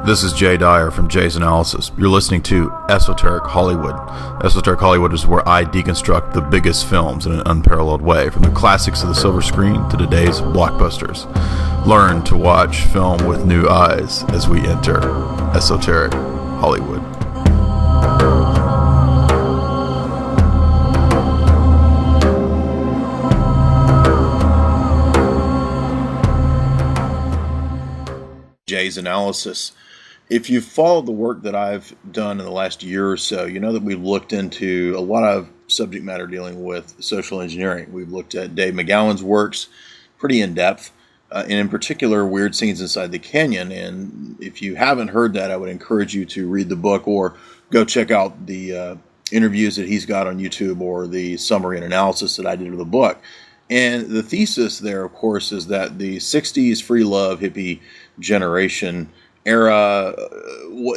This is Jay Dyer from JaysAnalysis. You're listening to Esoteric Hollywood. Esoteric Hollywood is where I deconstruct the biggest films in an unparalleled way, from the classics of the silver screen to today's blockbusters. Learn to watch film with new eyes as we enter Esoteric Hollywood. JaysAnalysis. If you've followed the work that I've done in the last year or so, you know that we've looked into a lot of subject matter dealing with social engineering. We've looked at Dave McGowan's works pretty in depth, and in particular, Weird Scenes Inside the Canyon. And if you haven't heard that, I would encourage you to read the book or go check out the interviews that he's got on YouTube or the summary and analysis that I did of the book. And the thesis there, of course, is that the 60s free love hippie generation era,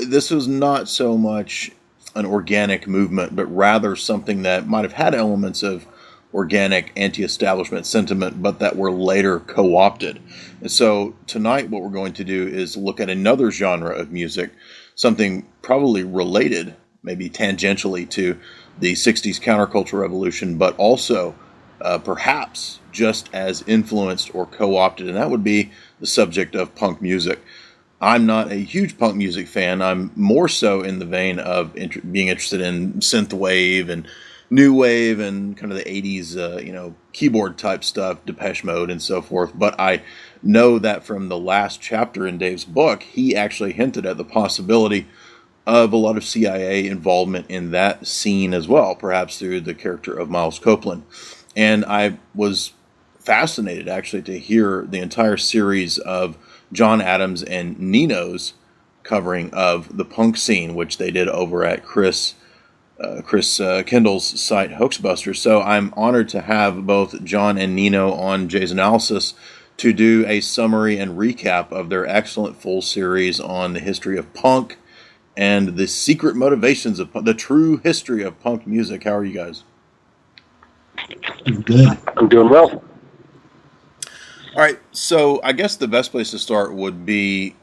this was not so much an organic movement, but rather something that might have had elements of organic anti-establishment sentiment, but that were later co-opted. And so tonight what we're going to do is look at another genre of music, something probably related, maybe tangentially to the 60s counterculture revolution, but also perhaps just as influenced or co-opted, and that would be the subject of punk music. I'm not a huge punk music fan. I'm more so in the vein of being interested in synthwave and new wave and kind of the 80s, keyboard type stuff, Depeche Mode and so forth. But I know that from the last chapter in Dave's book, he actually hinted at the possibility of a lot of CIA involvement in that scene as well, perhaps through the character of Miles Copeland. And I was fascinated actually to hear the entire series of John Adams and Nino's covering of the punk scene, which they did over at Chris Kendall's site Hoaxbusters. So I'm honored to have both John and Nino on JaysAnalysis to do a summary and recap of their excellent full series on the history of punk and the secret motivations of the true history of punk music. How are you guys? Good. I'm doing well. All right, so I guess the best place to start would be,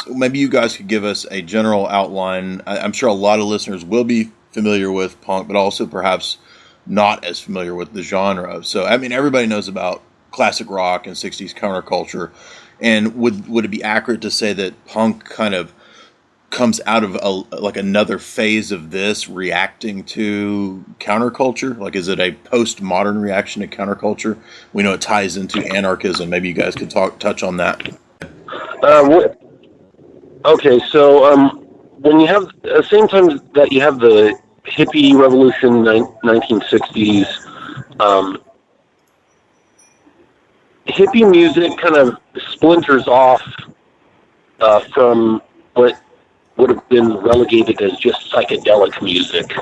maybe you guys could give us a general outline. I'm sure a lot of listeners will be familiar with punk, but also perhaps not as familiar with the genre. So, I mean, everybody knows about classic rock and 60s counterculture. And would it be accurate to say that punk kind of comes out of another phase of this, reacting to counterculture? Like, is it a postmodern reaction to counterculture? We know it ties into anarchism. Maybe you guys could touch on that. Okay, so when you have at the same time that you have the hippie revolution, 1960s, hippie music kind of splinters off from what would have been relegated as just psychedelic music.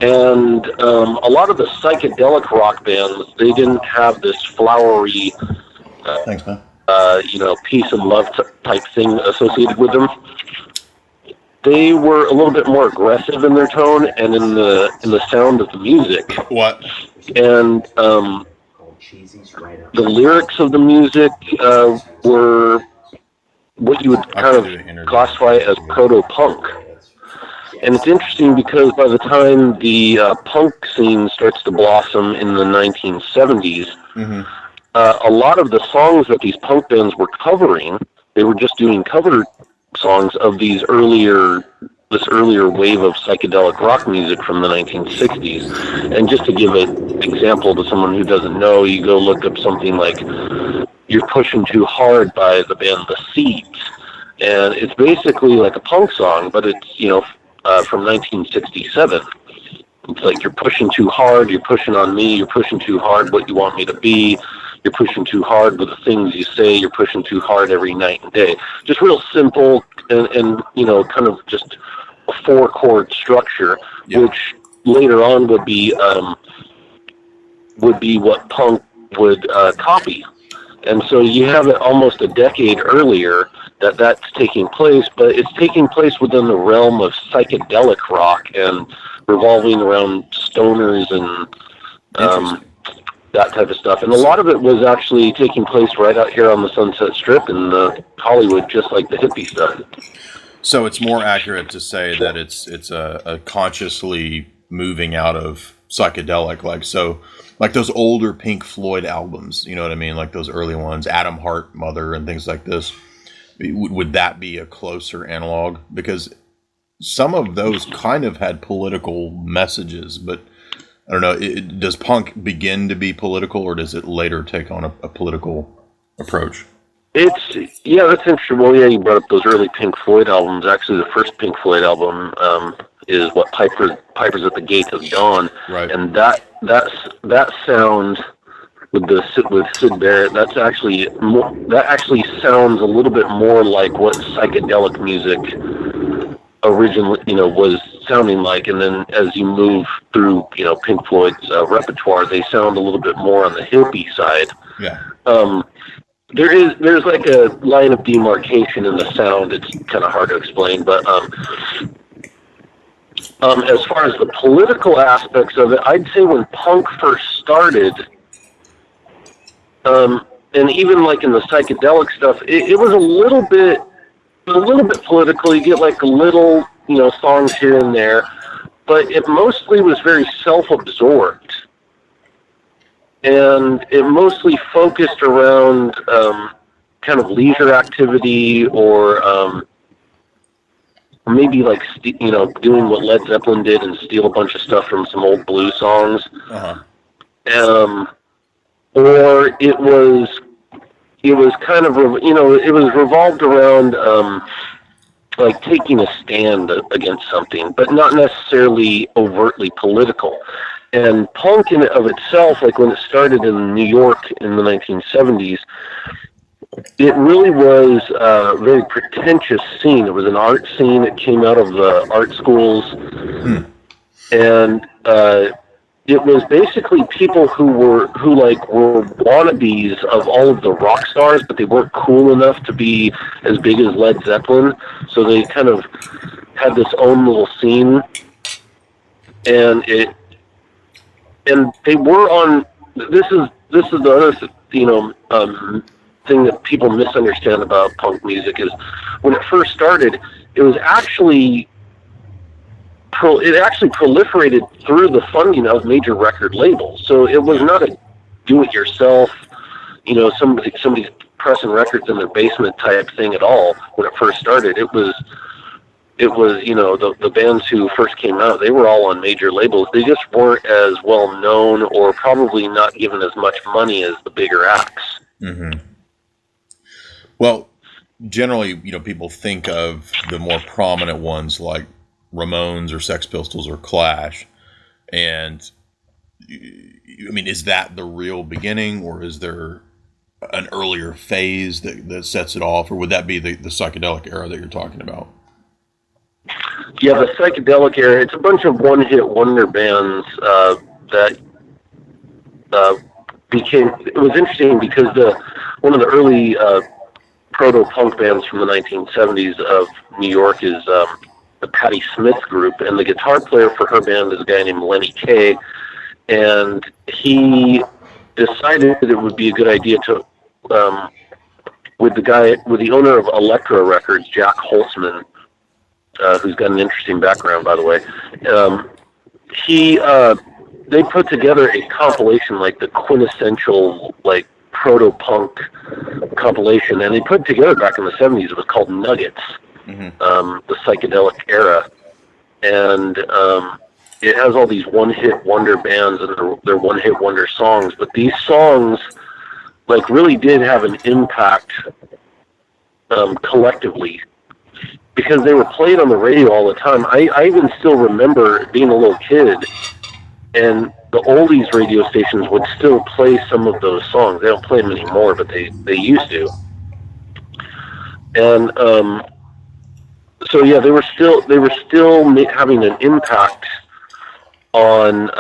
And a lot of the psychedelic rock bands, they didn't have this flowery, Thanks, man. Peace and love type thing associated with them. They were a little bit more aggressive in their tone and in the sound of the music. What? And the lyrics of the music were what you would kind of classify as proto-punk. And it's interesting because by the time the punk scene starts to blossom in the 1970s, a lot of the songs that these punk bands were covering, they were just doing cover songs of this earlier wave of psychedelic rock music from the 1960s. And just to give an example to someone who doesn't know, you go look up something like You're Pushing Too Hard by the band The Seeds. And it's basically like a punk song, but it's, from 1967. It's like, you're pushing too hard, you're pushing on me, you're pushing too hard what you want me to be, you're pushing too hard with the things you say, you're pushing too hard every night and day. Just real simple and kind of just a 4-chord structure, which later on would be what punk would copy. And so you have it almost a decade earlier that's taking place, but it's taking place within the realm of psychedelic rock and revolving around stoners and that type of stuff. And a lot of it was actually taking place right out here on the Sunset Strip in Hollywood, just like the hippie stuff. So it's more accurate to say that it's a consciously moving out of psychedelic, like those older Pink Floyd albums, you know what I mean? Like those early ones, Atom Heart, Mother, and things like this. Would that be a closer analog? Because some of those kind of had political messages, but I don't know. Does punk begin to be political, or does it later take on a political approach? That's interesting. Well, yeah, you brought up those early Pink Floyd albums. Actually, the first Pink Floyd album is what Piper's at the Gate of Dawn, right? And that sound with Syd Barrett. That actually sounds a little bit more like what psychedelic music originally, was sounding like. And then as you move through, Pink Floyd's repertoire, they sound a little bit more on the hippie side. Yeah. There's like a line of demarcation in the sound. It's kind of hard to explain, but as far as the political aspects of it, I'd say when punk first started, and even like in the psychedelic stuff, it was a little bit political. You get like a little, songs here and there, but it mostly was very self-absorbed. And it mostly focused around kind of leisure activity, or maybe like doing what Led Zeppelin did and steal a bunch of stuff from some old blues songs. Uh-huh. Or it was kind of it was revolved around like taking a stand against something, but not necessarily overtly political. And punk in and of itself, like when it started in New York in the 1970s, it really was a very pretentious scene. It was an art scene. It came out of the art schools. And it was basically people who were wannabes of all of the rock stars, but they weren't cool enough to be as big as Led Zeppelin. So they kind of had this own little scene. And they were on. This is the other thing that people misunderstand about punk music is when it first started, it actually proliferated through the funding of major record labels. So it was not a do-it-yourself, somebody's pressing records in their basement type thing at all. When it first started, it was the bands who first came out, they were all on major labels. They just weren't as well known, or probably not given as much money as the bigger acts. Mm-hmm. Well, generally, people think of the more prominent ones like Ramones or Sex Pistols or Clash. And I mean, is that the real beginning, or is there an earlier phase that sets it off, or would that be the psychedelic era that you're talking about? Yeah, the psychedelic era, it's a bunch of one-hit wonder bands that it was interesting because one of the early proto-punk bands from the 1970s of New York is the Patti Smith group, and the guitar player for her band is a guy named Lenny Kaye, and he decided that it would be a good idea to, with the owner of Elektra Records, Jack Holzman, who's got an interesting background, by the way. They put together a compilation, like the quintessential, like proto-punk compilation, and they put it together back in the 70s. It was called Nuggets, the psychedelic era, and it has all these one-hit wonder bands and their one-hit wonder songs. But these songs, like, really did have an impact collectively, because they were played on the radio all the time. I even still remember being a little kid, and the oldies radio stations would still play some of those songs. They don't play them anymore, but they used to. And so yeah, they were still having an impact on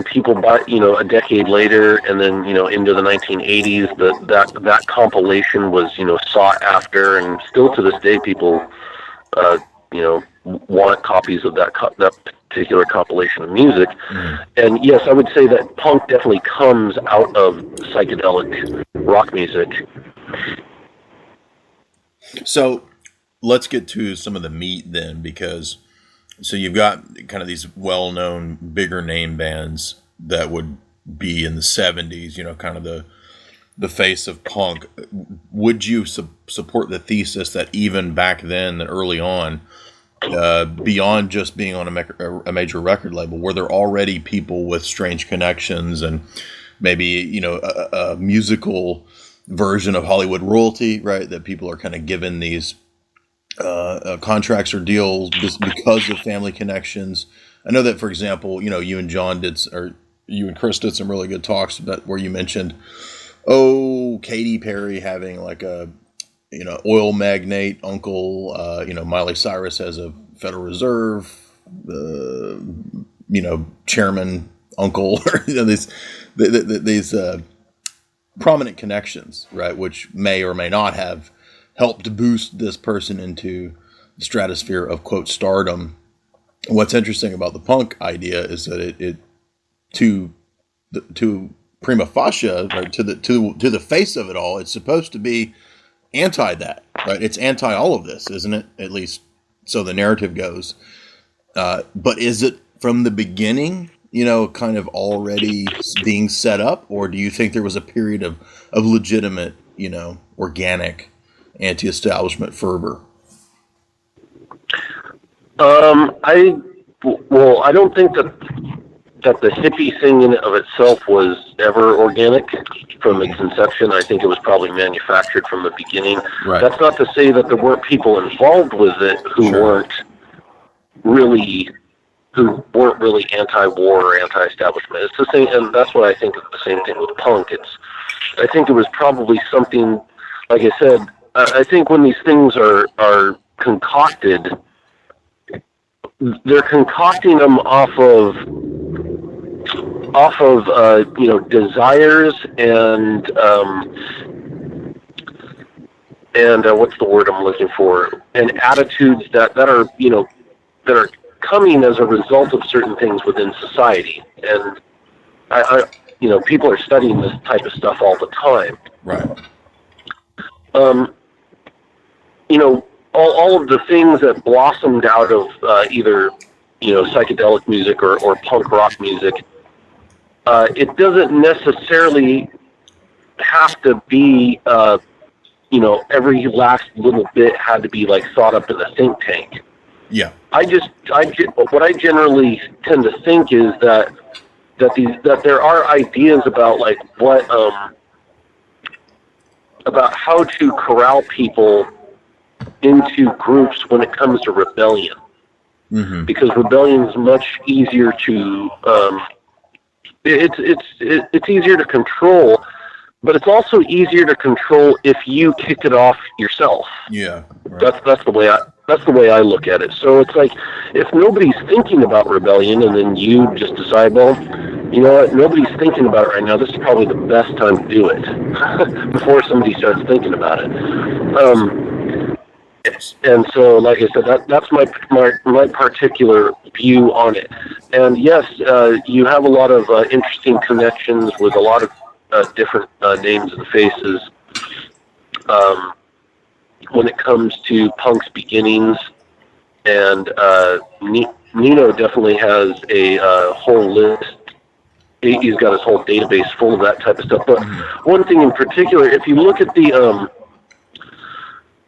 people by a decade later, and then into the 1980s. That compilation was sought after, and still to this day people want copies of that particular compilation of music. And yes, I would say that punk definitely comes out of psychedelic rock music. So let's get to some of the meat then, because so you've got kind of these well-known, bigger name bands that would be in the 70s, kind of the face of punk. Would you support the thesis that even back then, that early on, beyond just being on a major record label, were there already people with strange connections and maybe, a musical version of Hollywood royalty, right? That people are kind of given these contracts or deals just because of family connections. I know that, for example, you and John you and Chris did some really good talks where you mentioned, Katy Perry having like a, oil magnate uncle, Miley Cyrus has a Federal Reserve, chairman uncle, these prominent connections, right? Which may or may not have helped boost this person into the stratosphere of, quote, stardom. What's interesting about the punk idea is that it to prima facie, right, to the face of it all, it's supposed to be anti that, right? It's anti all of this, isn't it? At least so the narrative goes. But is it from the beginning, kind of already being set up, or do you think there was a period of legitimate, organic anti-establishment fervor? I don't think that the hippie thing in and of itself was ever organic from its inception. I think it was probably manufactured from the beginning. Right. That's not to say that there weren't people involved with it who weren't really anti-war or anti-establishment. It's the same, and that's what I think is the same thing with punk. I think it was probably something, like I said, I think when these things are concocted, they're concocting them off of desires and what's the word I'm looking for? And attitudes that are coming as a result of certain things within society. And I people are studying this type of stuff all the time. Right. All of the things that blossomed out of either psychedelic music or punk rock music, it doesn't necessarily have to be every last little bit had to be like thought up in a think tank. Yeah. What I generally tend to think is that there are ideas about like what about how to corral people into groups when it comes to rebellion. Mm-hmm. Because rebellion is much easier to it's easier to control, but it's also easier to control if you kick it off yourself. Yeah, right. That's the way I look at it. So it's like if nobody's thinking about rebellion, and then you just decide, well, you know what, nobody's thinking about it right now. This is probably the best time to do it before somebody starts thinking about it. And so, like I said, that's my particular view on it. And yes, you have a lot of interesting connections with a lot of different names and faces. When it comes to punk's beginnings, and Nino definitely has a whole list. He's got his whole database full of that type of stuff. But one thing in particular, if you look at the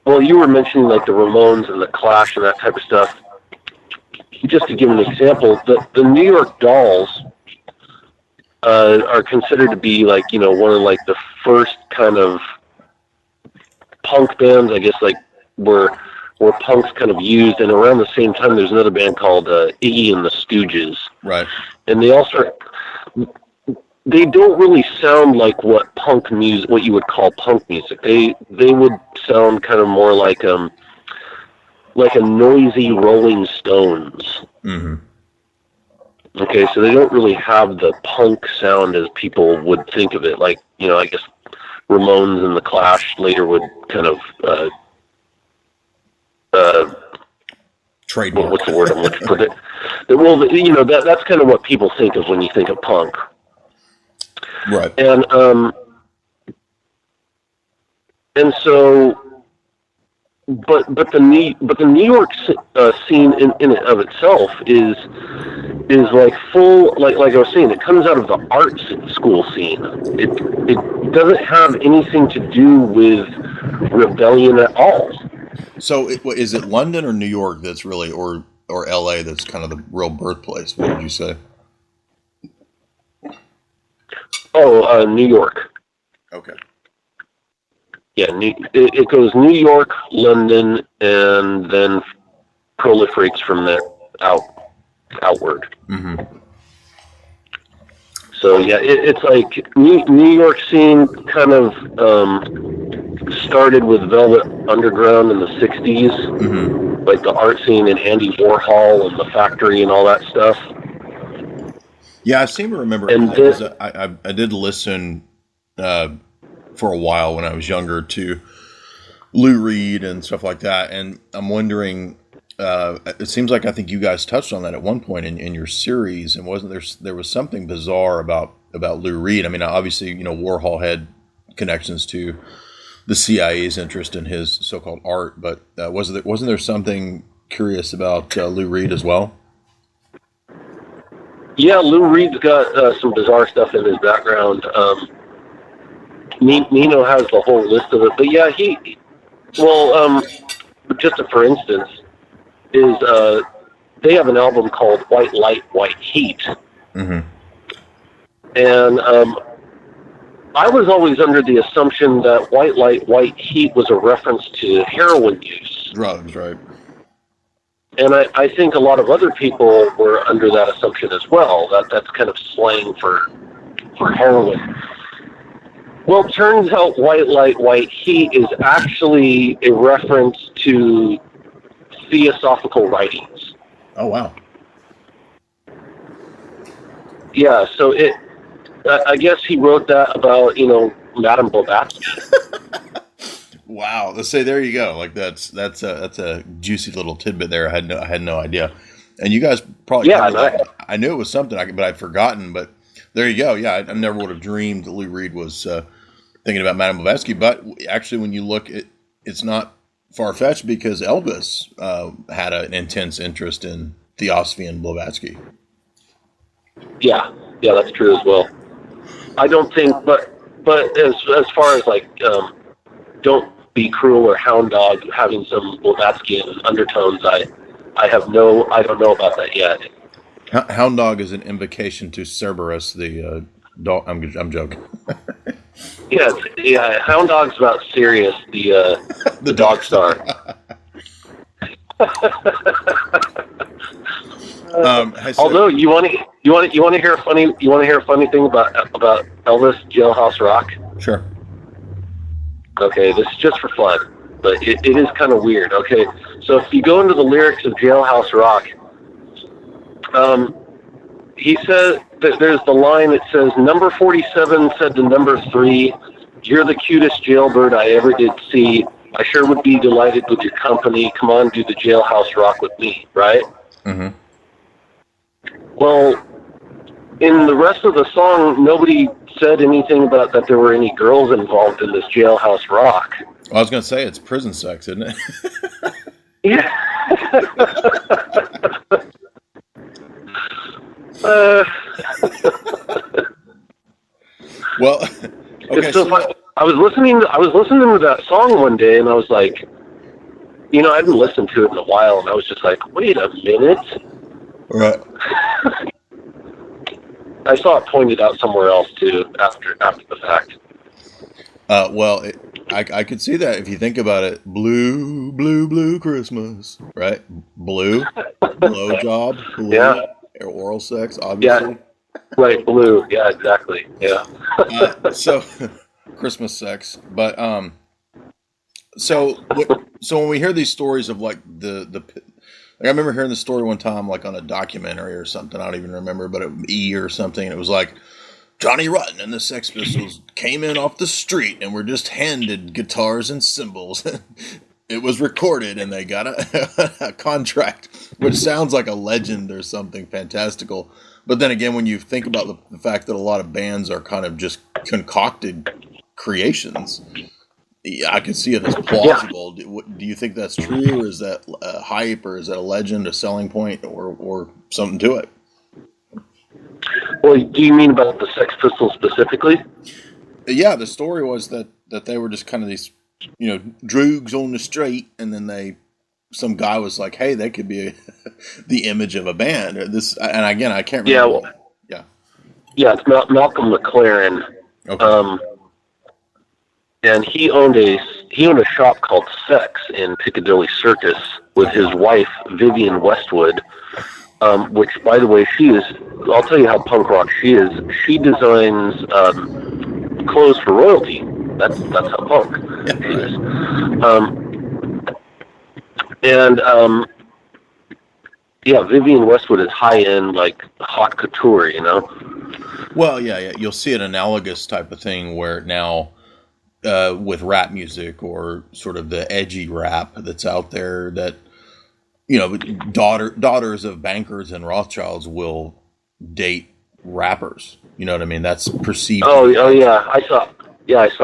well, you were mentioning like the Ramones and the Clash and that type of stuff. Just to give an example, the New York Dolls are considered to be like, one of like the first kind of punk bands, I guess, like where punk's kind of used. And around the same time, there's another band called Iggy and the Stooges. Right. And they don't really sound like what you would call punk music. They would sound kind of more like a noisy Rolling Stones. Mm-hmm. Okay, so they don't really have the punk sound as people would think of it. Like, I guess Ramones and the Clash later would kind of trademark. What's the word I'm looking for? Well, that's kind of what people think of when you think of punk. Right. And so, but the New York scene in and of itself is like full, like I was saying, it comes out of the art school scene. It doesn't have anything to do with rebellion at all. So is it London or New York that's really, or LA that's kind of the real birthplace? What would you say? Oh, New York. Okay. Yeah, it goes New York, London, and then proliferates from there outward. Mm-hmm. So yeah, it's like New York scene kind of started with Velvet Underground in the '60s, mm-hmm. like the art scene and Andy Warhol and the Factory and all that stuff. Yeah, I seem to remember. And I did listen for a while when I was younger to Lou Reed and stuff like that, and I'm wondering. It seems like I think you guys touched on that at one point in your series, and wasn't there was something bizarre about Lou Reed? I mean, obviously, Warhol had connections to the CIA's interest in his so-called art, but wasn't there something curious about Lou Reed as well? Yeah, Lou Reed's got some bizarre stuff in his background. Nino has the whole list of it, but yeah, just for instance, is they have an album called White Light, White Heat. Mm-hmm. And I was always under the assumption that White Light, White Heat was a reference to heroin use. Drugs, right. And I think a lot of other people were under that assumption as well, that's kind of slang for heroin. Well, it turns out White Light, White Heat is actually a reference to theosophical writings. Oh, wow. Yeah, so I guess he wrote that about, Madame Blavatsky. Wow. Let's say there you go. Like that's a juicy little tidbit there. I had no idea. And you guys probably I knew it was something but I'd forgotten, but there you go. Yeah, I never would have dreamed that Lou Reed was thinking about Madame Blavatsky, but actually when you look at it's not far-fetched because Elvis had an intense interest in Theosophy and Blavatsky. Yeah, that's true as well. I don't think, but as far as like, don't be cruel or hound dog having some Blavatskyan undertones, I don't know about that yet. Hound dog is an invocation to Cerberus, the dog. I'm joking. Yeah. Hound dog's about Sirius, the dog star. Although you want to hear a funny thing about Elvis Jailhouse Rock? Sure. Okay, this is just for fun, but it is kind of weird. Okay, so if you go into the lyrics of Jailhouse Rock, he says that there's the line that says, "Number 47 said to number 3, you're the cutest jailbird I ever did see. I sure would be delighted with your company. Come on, do the Jailhouse Rock with me," right? Mm-hmm. Well, in the rest of the song, nobody said anything about that there were any girls involved in this Jailhouse Rock. Well, I was going to say it's prison sex, isn't it? Yeah. Well, okay. So I was listening to that song one day, and I was like, I hadn't listened to it in a while, and I was just like, wait a minute. Right. I saw it pointed out somewhere else too after the fact. Well, I could see that if you think about it. Blue, blue, blue Christmas, right? Blue, blow job, blue, yeah. Oral sex, obviously. Yeah. Right, blue. Yeah, exactly. Yeah. So, Christmas sex, but so when we hear these stories of like I remember hearing the story one time, like on a documentary or something. I don't even remember, but it was E! Or something. And it was like Johnny Rotten and the Sex Pistols came in off the street and were just handed guitars and cymbals. it was recorded and they got a contract, which sounds like a legend or something fantastical. But then again, when you think about the fact that a lot of bands are kind of just concocted creations, I could see it as plausible. Yeah. Do you think that's true, or is that a hype, or is that a legend, a selling point, or something to it? Well, do you mean about the Sex Pistols specifically? Yeah, the story was that they were just kind of these, droogs on the street, and then some guy was like, "Hey, they could be the image of a band." And again, I can't remember. Yeah, it's Malcolm McLaren. Okay. And he owned a shop called Sex in Piccadilly Circus with his wife Vivian Westwood, which, by the way, I'll tell you how punk rock she is. She designs clothes for royalty. That's how punk she is. Vivian Westwood is high-end, like haute couture, Well, yeah. You'll see an analogous type of thing where now with rap music, or sort of the edgy rap that's out there, that daughters of bankers and Rothschilds will date rappers. You know what I mean? That's perceived. Oh yeah, I saw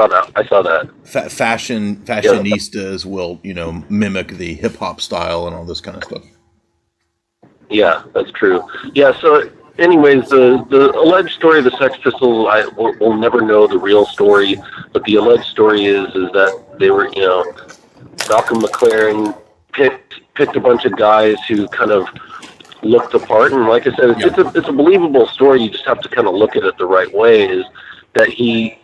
that. Fashionistas will mimic the hip hop style and all this kind of stuff. Yeah, that's true. Yeah, so anyways, the alleged story of the Sex Pistols, we'll never know the real story, but the alleged story is that they were, Malcolm McLaren picked a bunch of guys who kind of looked the part, and like I said, it's a believable story. You just have to kind of look at it the right way. Is that he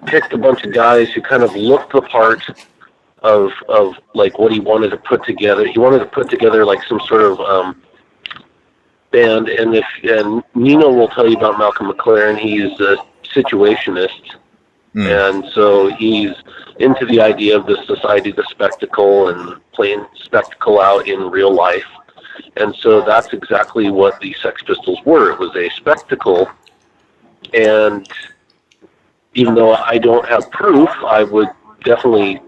picked a bunch of guys who kind of looked the part of like what he wanted to put together. He wanted to put together like some sort of band, and Nino will tell you about Malcolm McLaren. He's a situationist, and so he's into the idea of the society, the spectacle, and playing spectacle out in real life. And so that's exactly what the Sex Pistols were. It was a spectacle, and even though I don't have proof, I would definitely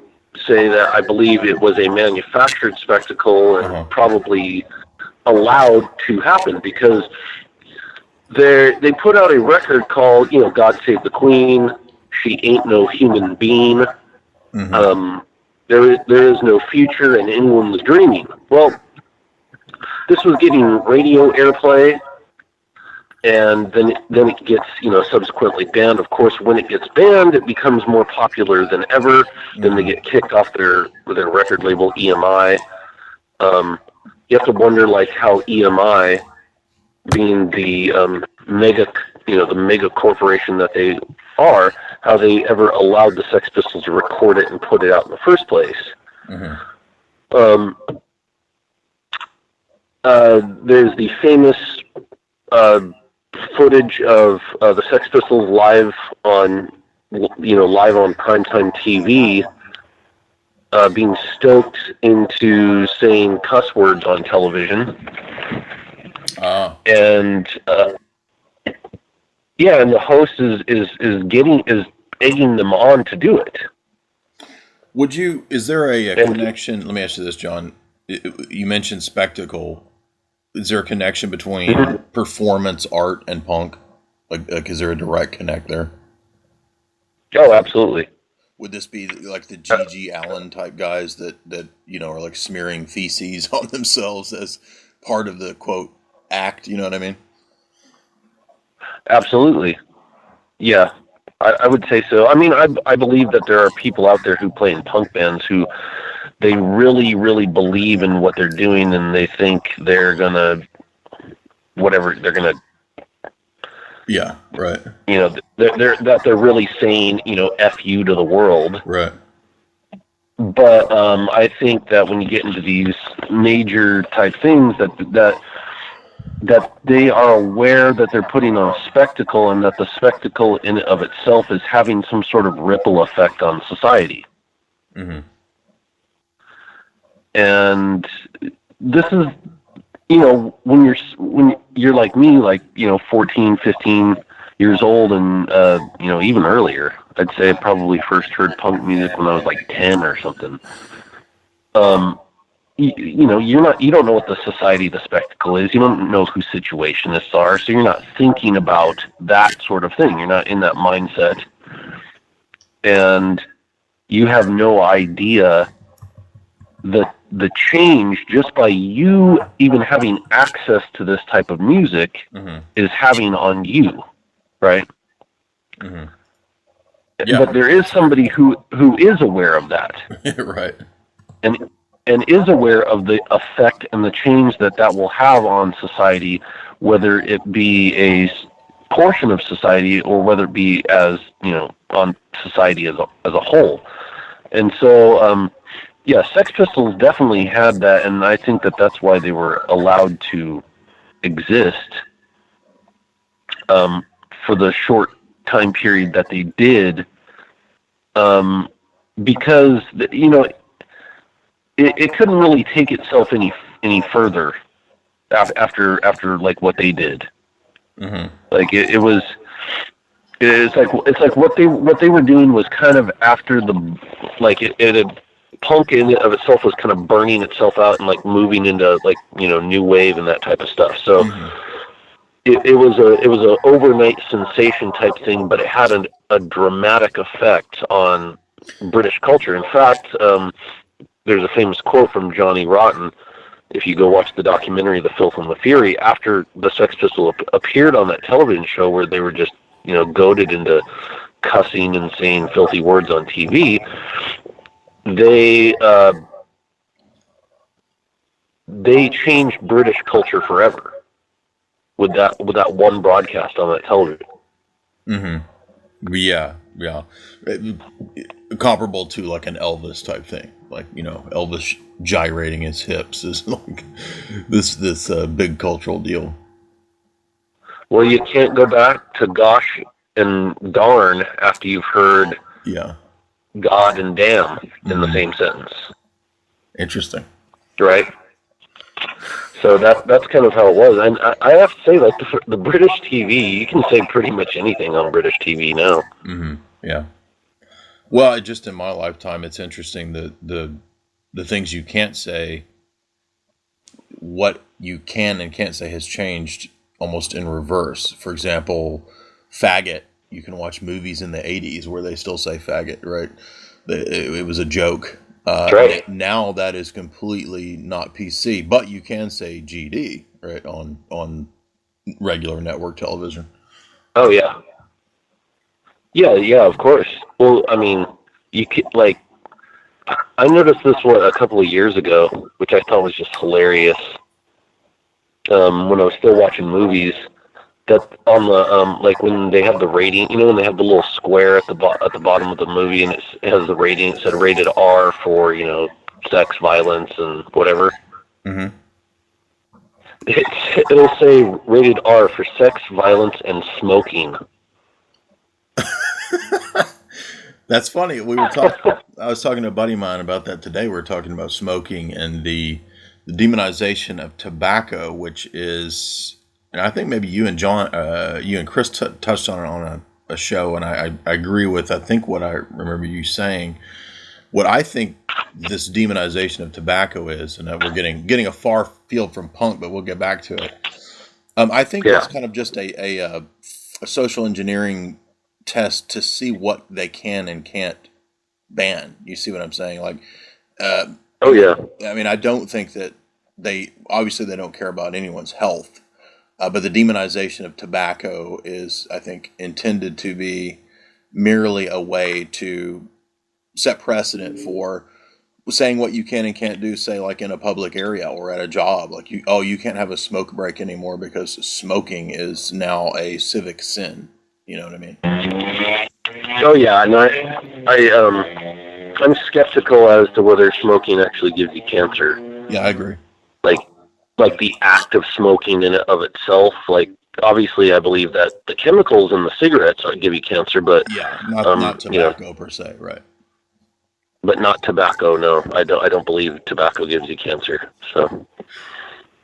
say that I believe it was a manufactured spectacle and probably allowed to happen, because they put out a record called God Save the Queen, She Ain't No Human Being, there is no future, and England was dreaming. Well, this was getting radio airplay, and then it gets subsequently banned. Of course, when it gets banned, it becomes more popular than ever. Then they get kicked off their record label EMI. You have to wonder, like, how EMI, being the the mega corporation that they are, how they ever allowed the Sex Pistols to record it and put it out in the first place. There's the famous footage of the Sex Pistols live on primetime TV, being stoked into saying cuss words on television. And and the host is egging them on to do it. Is there a connection? Let me ask you this, John. You mentioned spectacle. Is there a connection between performance art and punk? Like, is there a direct connect there? Oh, absolutely. Would this be like the G.G. Allen type guys that are like smearing feces on themselves as part of the quote act? You know what I mean? Absolutely. Yeah, I would say so. I mean, I believe that there are people out there who play in punk bands who they really, really believe in what they're doing, and they think they're gonna Yeah, right. They're really saying, F you to the world. Right. But I think that when you get into these major type things, that they are aware that they're putting on a spectacle, and that the spectacle in and of itself is having some sort of ripple effect on society. And this is, when you're like me, like, 14, 15 years old, and, even earlier. I'd say I probably first heard punk music when I was like 10 or something. you don't know what the society of the spectacle is. You don't know who situationists are, so you're not thinking about that sort of thing. You're not in that mindset, and you have no idea the change just by you even having access to this type of music is having on you, right? Yeah. But there is somebody who is aware of that, right, and is aware of the effect and the change that will have on society, whether it be a portion of society or whether it be as on society as a whole. And so, Sex Pistols definitely had that, and I think that's why they were allowed to exist for the short time period that they did, because it couldn't really take itself any further after like what they did. Like it's like what they were doing was kind of after punk in and of itself was kind of burning itself out and like moving into like new wave and that type of stuff. So it was a overnight sensation type thing, but it had a dramatic effect on British culture. In fact, there's a famous quote from Johnny Rotten. If you go watch the documentary The Filth and the Fury, after the Sex Pistols appeared on that television show where they were just goaded into cussing and saying filthy words on TV, they changed British culture forever with that one broadcast on that television. Yeah. Comparable to like an Elvis type thing, like Elvis gyrating his hips is like this big cultural deal. Well, you can't go back to gosh and darn after you've heard God and damn in the same sentence. Interesting. Right? So that's kind of how it was. And I have to say, like, the British TV, you can say pretty much anything on British TV now. Yeah. Well, just in my lifetime, it's interesting the things you can't say, what you can and can't say has changed almost in reverse. For example, faggot. You can watch movies in the 80s where they still say faggot, right? It was a joke. Right. Now that is completely not PC, but you can say GD, right, on regular network television. Oh, yeah. Yeah, of course. Well, I mean, you could, like, I noticed this a couple of years ago, which I thought was just hilarious. When I was still watching movies, that on the like when they have the rating, when they have the little square at the bottom of the movie, and it has the rating. It said rated R for sex, violence, and whatever. It'll say rated R for sex, violence, and smoking. That's funny. We were talking. I was talking to a buddy of mine about that today. We were talking about smoking and the demonization of tobacco, which is, and I think maybe you and Chris touched on it on a show, and I agree with. I think what I remember you saying. What I think this demonization of tobacco is, and we're getting a far field from punk, but we'll get back to it. I think it's kind of just a social engineering test to see what they can and can't ban. You see what I'm saying? Like, oh yeah. I mean, I don't think that they don't care about anyone's health, but the demonization of tobacco is, I think, intended to be merely a way to set precedent for saying what you can and can't do, say like in a public area or at a job, like you can't have a smoke break anymore because smoking is now a civic sin. You know what I mean? Oh yeah, and I'm skeptical as to whether smoking actually gives you cancer. Yeah, I agree. Like the act of smoking in and of itself, like obviously I believe that the chemicals in the cigarettes give you cancer, but not tobacco per se, right? But not tobacco. No, I don't believe tobacco gives you cancer.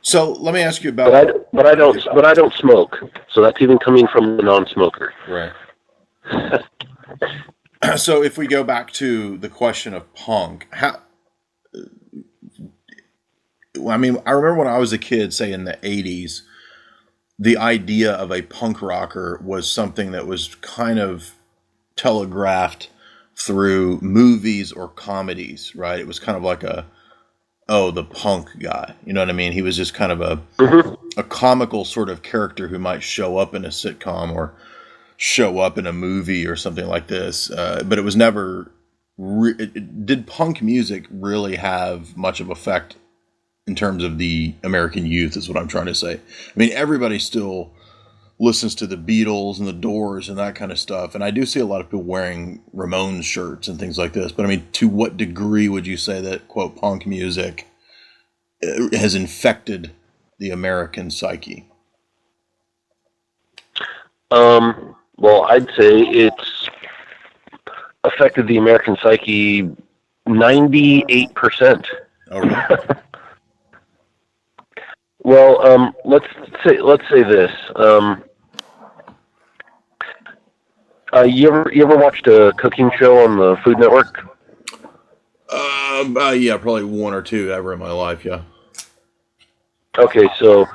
So let me ask you about. But I don't smoke. So that's even coming from a non-smoker. Right. So if we go back to the question of punk, I mean, I remember when I was a kid, say in the 80s, the idea of a punk rocker was something that was kind of telegraphed through movies or comedies, right? It was kind of like the punk guy. You know what I mean? He was just kind of a comical sort of character who might show up in a sitcom or show up in a movie or something like this. But it was never... did punk music really have much of effect in terms of the American youth is what I'm trying to say. I mean, everybody still listens to the Beatles and the Doors and that kind of stuff. And I do see a lot of people wearing Ramones shirts and things like this. But I mean, to what degree would you say that, quote, punk music has infected the American psyche? Well, I'd say it's affected the American psyche 98%. Oh, really? Well, let's say this. You ever watched a cooking show on the Food Network? Yeah, probably one or two ever in my life. Yeah. Okay, so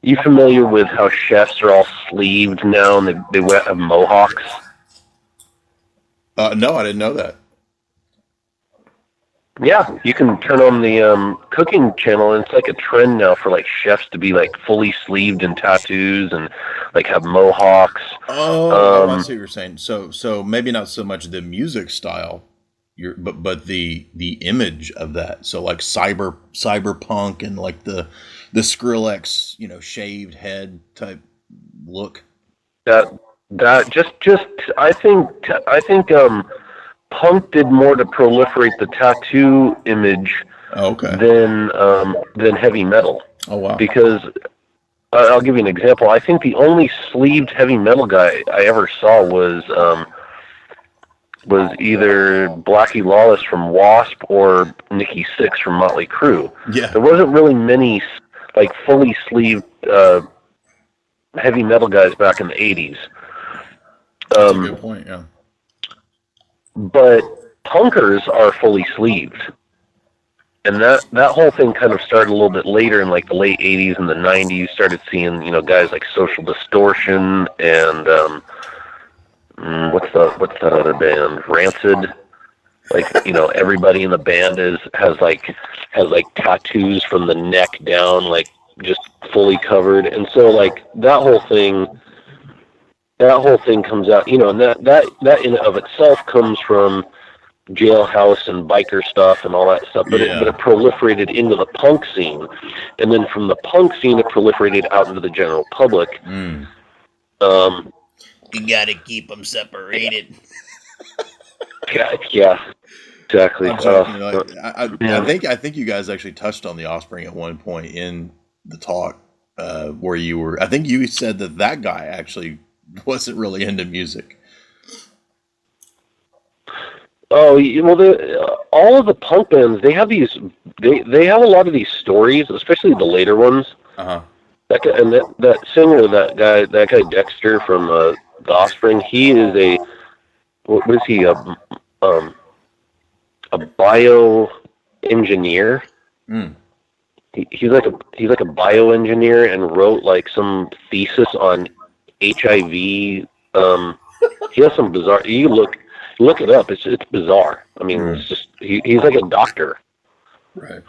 you familiar with how chefs are all sleeved now and they have mohawks? No, I didn't know that. Yeah, you can turn on the cooking channel, and it's like a trend now for like chefs to be like fully sleeved in tattoos and like have mohawks. I see what you're saying. So maybe not so much the music style, but the image of that. So like cyberpunk and like the Skrillex, shaved head type look. That just I think punk did more to proliferate the tattoo image than heavy metal. Oh, wow. Because I'll give you an example. I think the only sleeved heavy metal guy I ever saw was either Blackie Lawless from Wasp or Nikki Sixx from Motley Crue. Yeah. There wasn't really many like fully sleeved heavy metal guys back in the 80s. That's a good point, yeah. But punkers are fully sleeved. And that whole thing kind of started a little bit later in like the late 80s and the 90s. Started seeing, guys like Social Distortion and what's that other band? Rancid. Like, everybody in the band has tattoos from the neck down, like just fully covered. And so like that whole thing comes out, and that in and of itself comes from Jailhouse and biker stuff and all that stuff, but it proliferated into the punk scene, and then from the punk scene it proliferated out into the general public. You gotta keep them separated. Yeah, exactly. I think you guys actually touched on the Offspring at one point in the talk, where you were. I think you said that guy actually wasn't really into music. Oh well, all of the punk bands, they have these. They have a lot of these stories, especially the later ones. That guy, and that singer, that guy Dexter from the Offspring. He is what is he? A bioengineer. He's like a bioengineer and wrote like some thesis on HIV. He has some bizarre. You look it up. It's bizarre. I mean, it's just he's like a doctor. Right.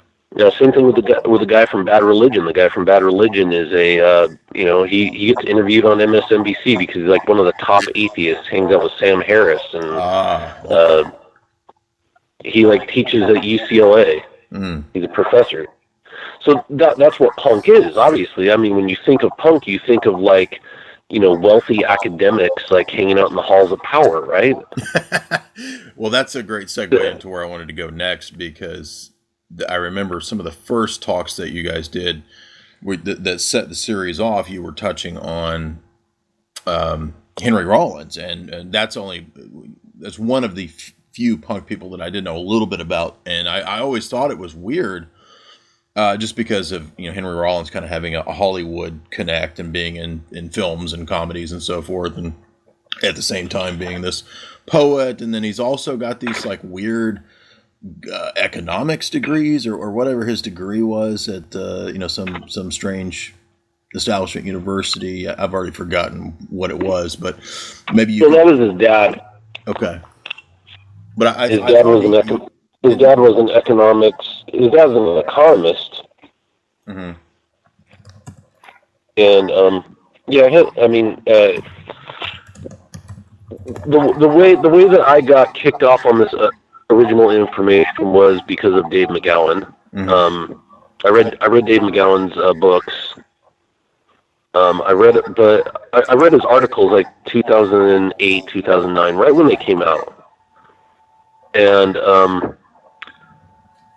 Same thing with the guy from Bad Religion. The guy from Bad Religion is he gets interviewed on MSNBC because he's like one of the top atheists. Hangs out with Sam Harris and he like teaches at UCLA. He's a professor. So that's what punk is. Obviously, I mean, when you think of punk, you think of like wealthy academics like hanging out in the halls of power, right? Well, that's a great segue into where I wanted to go next, because I remember some of the first talks that you guys did that set the series off. You were touching on Henry Rollins, and that's one of the few punk people that I did know a little bit about, and I always thought it was weird. Just because of Henry Rollins kind of having a Hollywood connect and being in films and comedies and so forth, and at the same time being this poet, and then he's also got these like weird economics degrees or whatever his degree was at some strange establishment university. I've already forgotten what it was, but maybe you. So that was his dad. Okay, but his dad was an economics. His dad was an economist. Mm-hmm. And the way that I got kicked off on this original information was because of Dave McGowan. Mm-hmm. I read Dave McGowan's books. I read his articles like 2008, 2009, right when they came out, and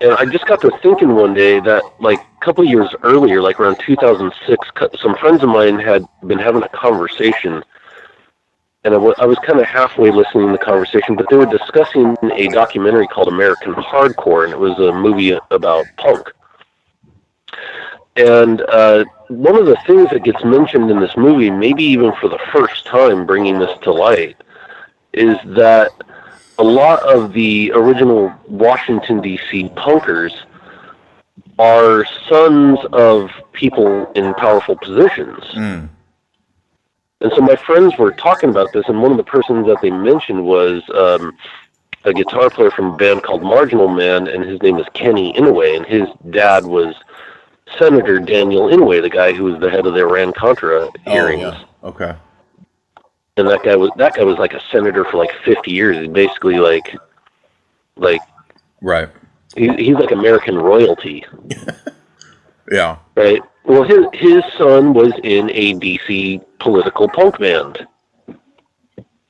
I just got to thinking one day that, like, a couple of years earlier, like around 2006, some friends of mine had been having a conversation, and I was kind of halfway listening to the conversation, but they were discussing a documentary called American Hardcore, and it was a movie about punk. And one of the things that gets mentioned in this movie, maybe even for the first time bringing this to light, is that a lot of the original Washington, D.C. punkers are sons of people in powerful positions. Mm. And so my friends were talking about this, and one of the persons that they mentioned was a guitar player from a band called Marginal Man, and his name is Kenny Inouye, and his dad was Senator Daniel Inouye, the guy who was the head of the Iran-Contra hearings. Oh, yeah. Okay. And that guy was like a senator for like 50 years. He's basically like right. He's like American royalty. Yeah. Right. Well, his son was in a DC political punk band.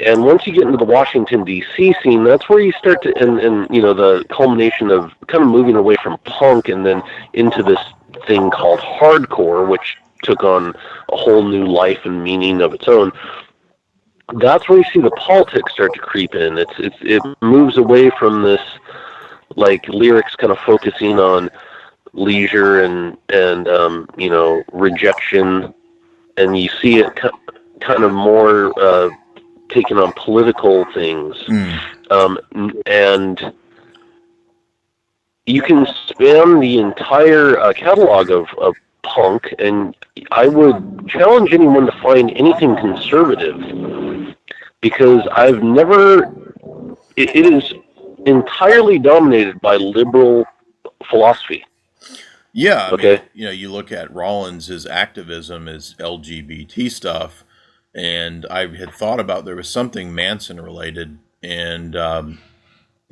And once you get into the Washington D.C. scene, that's where you start to, and the culmination of kind of moving away from punk and then into this thing called hardcore, which took on a whole new life and meaning of its own. That's where you see the politics start to creep in. It moves away from this, like, lyrics kind of focusing on leisure and rejection, and you see it kind of more taking on political things. And you can span the entire catalog of punk, and I would challenge anyone to find anything conservative, because I've never. It is entirely dominated by liberal philosophy. Yeah. I mean, you look at Rollins' activism is LGBT stuff, and I had thought about there was something Manson related, and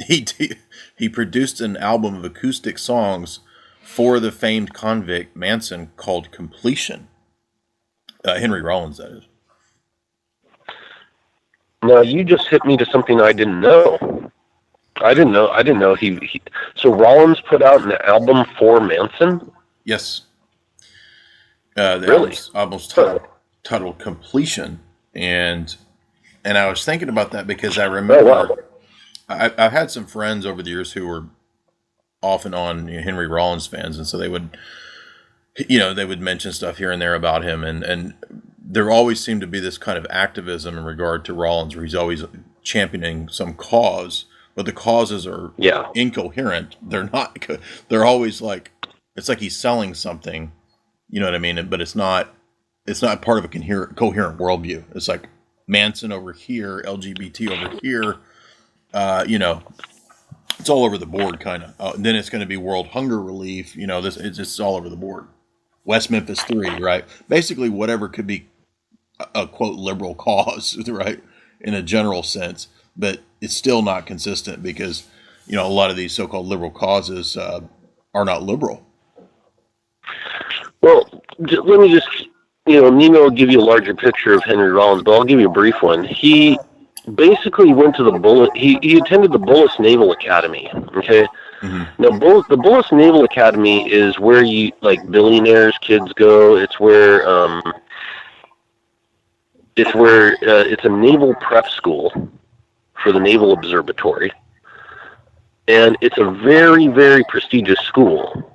he produced an album of acoustic songs for the famed convict Manson called Completion. Henry Rollins, that is. Now, you just hit me to something I didn't know. I didn't know he so Rollins put out an album for Manson? Yes. The really? album's titled Completion, and I was thinking about that because I remember I've had some friends over the years who were off and on Henry Rollins fans, and so they would mention stuff here and there about him, and there always seemed to be this kind of activism in regard to Rollins, where he's always championing some cause, but the causes are incoherent. They're not. They're always like, it's like he's selling something, you know what I mean? But it's not part of a coherent worldview. It's like Manson over here, LGBT over here. It's all over the board, kind of. Then it's going to be World Hunger Relief. It's just all over the board. West Memphis 3, right? Basically, whatever could be a quote liberal cause, right, in a general sense, but it's still not consistent because a lot of these so-called liberal causes are not liberal. Well, let me just, Nino will give you a larger picture of Henry Rollins, but I'll give you a brief one. He basically went to he attended the Bullis Naval Academy, okay? Mm-hmm. Now, the Bullis Naval Academy is where billionaires' kids go. It's where it's a naval prep school for the Naval Observatory, and it's a very, very prestigious school.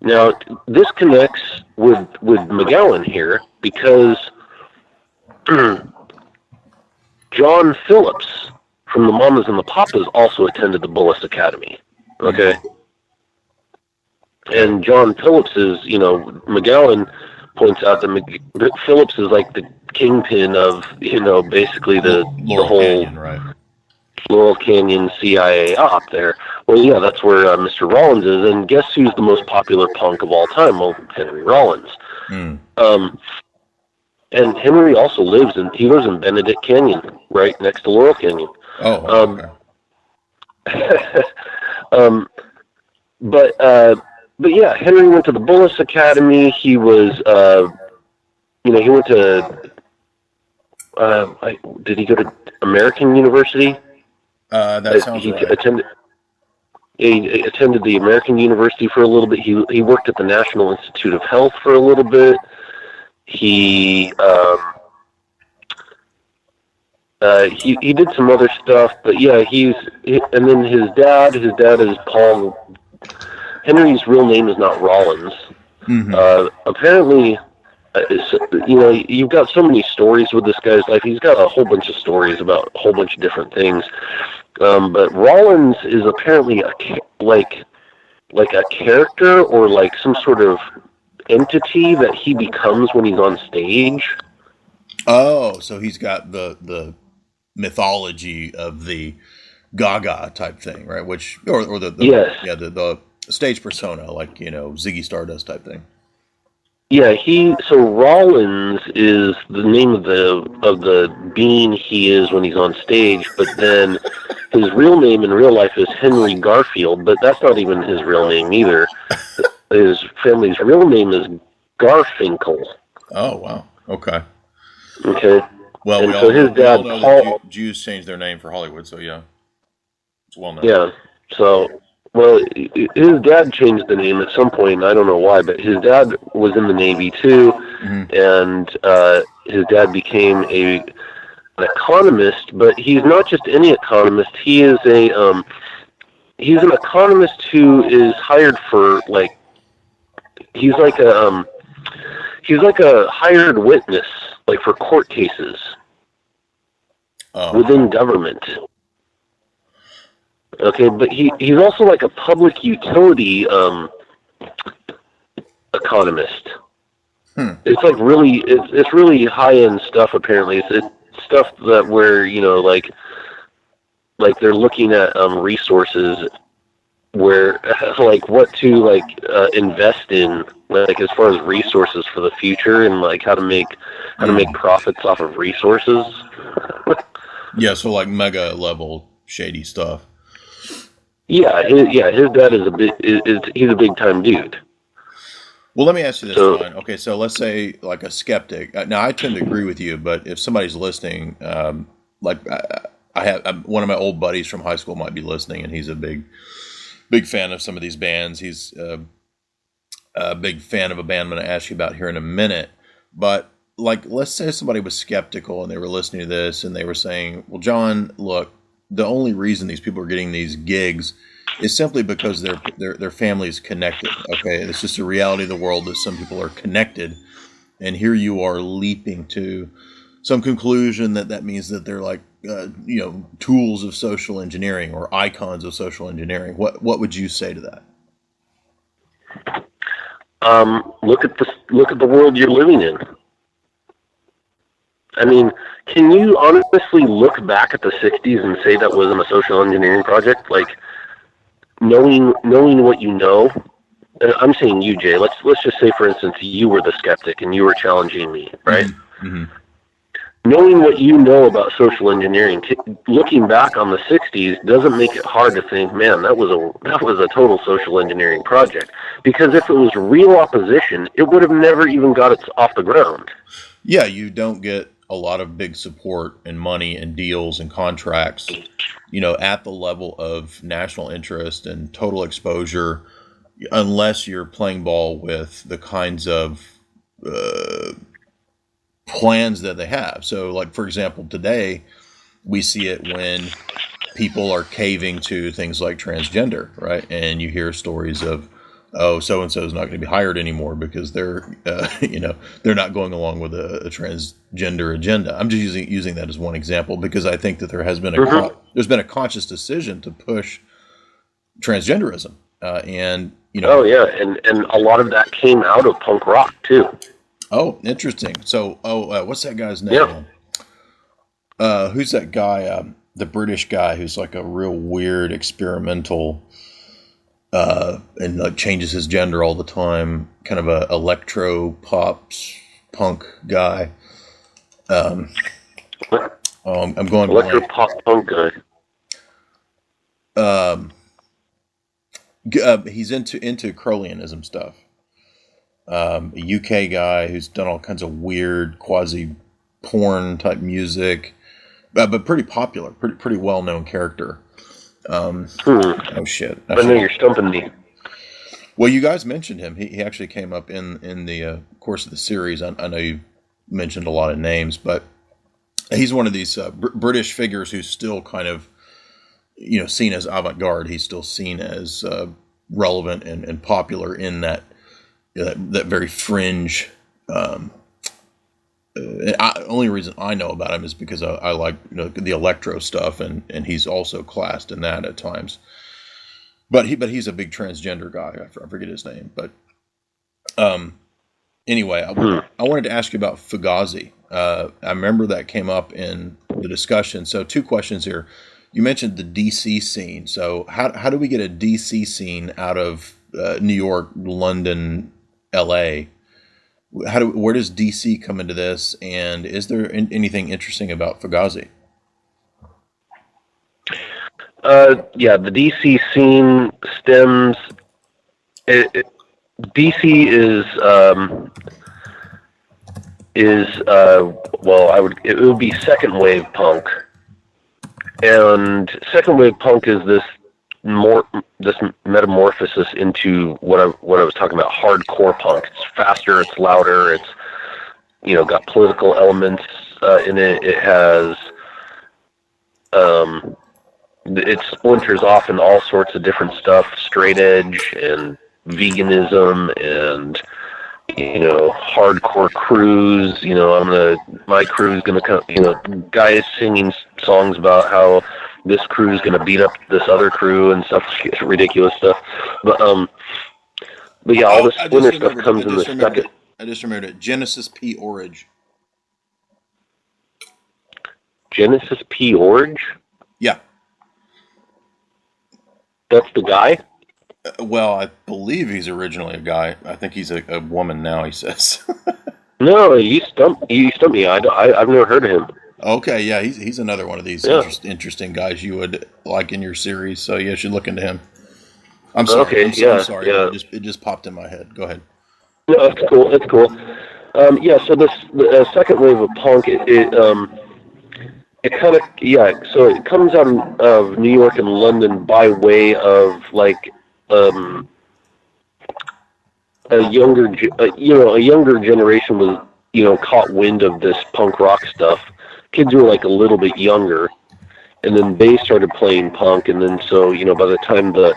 Now, this connects with McGowan here because John Phillips from the Mamas and the Papas also attended the Bullis Academy. Okay. And John Phillips is, McGowan points out that Phillips is like the kingpin of, basically the whole Canyon, right? Laurel Canyon CIA op there. Well, yeah, that's where Mr. Rollins is. And guess who's the most popular punk of all time? Well, Henry Rollins. And Henry also lives in Benedict Canyon, right next to Laurel Canyon. Oh, okay. But yeah, Henry went to the Bullis Academy. He was, he went to, did he go to American University? That sounds right. He attended the American University for a little bit. He worked at the National Institute of Health for a little bit. He did some other stuff, but yeah, and then his dad is Paul. Henry's real name is not Rollins. Apparently, you've got so many stories with this guy's life. He's got a whole bunch of stories about a whole bunch of different things. But Rollins is apparently like a character or like some sort of entity that he becomes when he's on stage. Oh, so he's got the mythology of the Gaga type thing, right? Which or the yes. Yeah, the stage persona, like Ziggy Stardust type thing. Yeah, so Rollins is the name of the being he is when he's on stage, but then his real name in real life is Henry Garfield, but that's not even his real name either. His family's real name is Garfinkel. Oh, wow. Okay. Okay. Well, we all know that Jews changed their name for Hollywood, so yeah. It's well known. Yeah. So, well, his dad changed the name at some point, I don't know why, but his dad was in the Navy too, and his dad became an economist, but he's not just any economist. He is he's an economist who is hired for, like, he's like a hired witness, like for court cases within government. Okay, but he's also like a public utility economist. It's like it's really high end stuff. Apparently, it's stuff that where like they're looking at resources where like what to invest in, like as far as resources for the future and like how to make profits off of resources. Yeah, so like mega level shady stuff. Yeah, his dad is he's a big time dude. Well, let me ask you this, John. Okay, so let's say like a skeptic. Now, I tend to agree with you, but if somebody's listening, like I have one of my old buddies from high school might be listening, and he's a big fan of some of these bands. He's a big fan of a band I'm going to ask you about here in a minute. But like, let's say somebody was skeptical and they were listening to this and they were saying, "Well, John, look, the only reason these people are getting these gigs is simply because their family is connected." Okay, it's just a reality of the world that some people are connected, and here you are leaping to some conclusion that means that they're like tools of social engineering or icons of social engineering. What would you say to that? Look at the world you're living in. I mean, can you honestly look back at the 60s and say that wasn't a social engineering project? Like, knowing what you know, I'm saying you, Jay. Let's just say, for instance, you were the skeptic and you were challenging me, right? Mm-hmm. Knowing what you know about social engineering, looking back on the 60s doesn't make it hard to think, man, that was a total social engineering project. Because if it was real opposition, it would have never even got it off the ground. Yeah, you don't get a lot of big support and money and deals and contracts, at the level of national interest and total exposure, unless you're playing ball with the kinds of plans that they have. So, like, for example, today we see it when people are caving to things like transgender, right? And you hear stories of, oh, so-and-so is not going to be hired anymore because they're not going along with a transgender agenda. I'm just using that as one example because I think that there has been there's been a conscious decision to push transgenderism, and Oh yeah, and a lot of that came out of punk rock too. Oh, interesting. So, what's that guy's Yeah. name? Who's that guy? The British guy who's like a real weird experimental, and like changes his gender all the time. Kind of a electro pop punk guy. I'm going electro pop punk guy. He's into Crowleyanism stuff. A UK guy who's done all kinds of weird quasi porn type music, but pretty popular, pretty well known character. Oh shit! I know you're stumping me. Well, you guys mentioned him. He actually came up in the course of the series. I know you mentioned a lot of names, but he's one of these British figures who's still kind of seen as avant-garde. He's still seen as relevant and popular in that very fringe. Only reason I know about him is because I like the electro stuff, and he's also classed in that at times. But he's a big transgender guy. I forget his name, but anyway, I wanted to ask you about Fugazi. I remember that came up in the discussion. So 2 questions here. You mentioned the DC scene. So how do we get a DC scene out of New York, London, LA? Where does DC come into this? And is there anything interesting about Fugazi? Yeah, the DC scene stems. DC it would be second wave punk, and second wave punk is this metamorphosis into what I was talking about, hardcore punk. It's faster, it's louder, it's got political elements in it. It has it splinters off into all sorts of different stuff, straight edge and veganism and hardcore crews. My crew's gonna come. Guys singing songs about how this crew's gonna beat up this other crew and stuff, ridiculous stuff. But yeah, all this splinter stuff comes in the second. I just remembered it. Genesis P. Orridge. Genesis P. Orridge? Yeah. That's the guy? Well, I believe he's originally a guy. I think he's a woman now, he says. No, you stumped me. I've never heard of him. Okay, yeah, he's another one of these interesting guys you would like in your series. So you should look into him. I'm sorry. Okay, I'm sorry. Yeah. It just popped in my head. Go ahead. No, it's cool. It's cool. So the second wave of punk, it kind of, so it comes out of New York and London by way of like a younger generation was caught wind of this punk rock stuff. Kids who were like a little bit younger, and then they started playing punk, and then so by the time the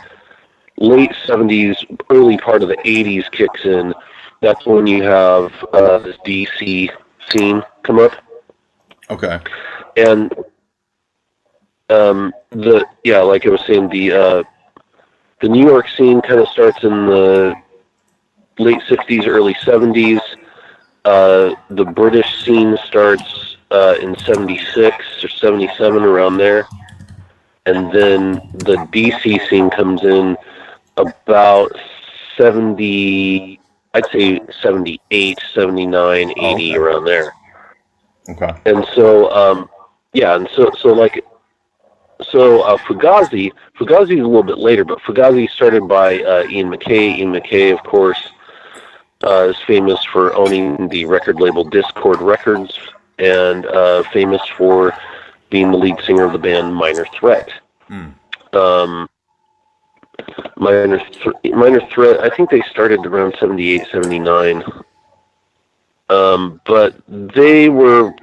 late 70s, early part of the 80s kicks in, that's when you have this DC scene come up. Okay. And like I was saying, the New York scene kind of starts in the late 60s, early 70s. The British scene starts in 76 or 77, around there. And then the DC scene comes in about 70, I'd say 78, 79, 80, okay, around there. Okay. And so, Fugazi is a little bit later, but Fugazi started by Ian MacKaye. Ian MacKaye, of course, is famous for owning the record label Discord Records, and famous for being the lead singer of the band Minor Threat. Minor Threat, I think they started around 78, 79. But they were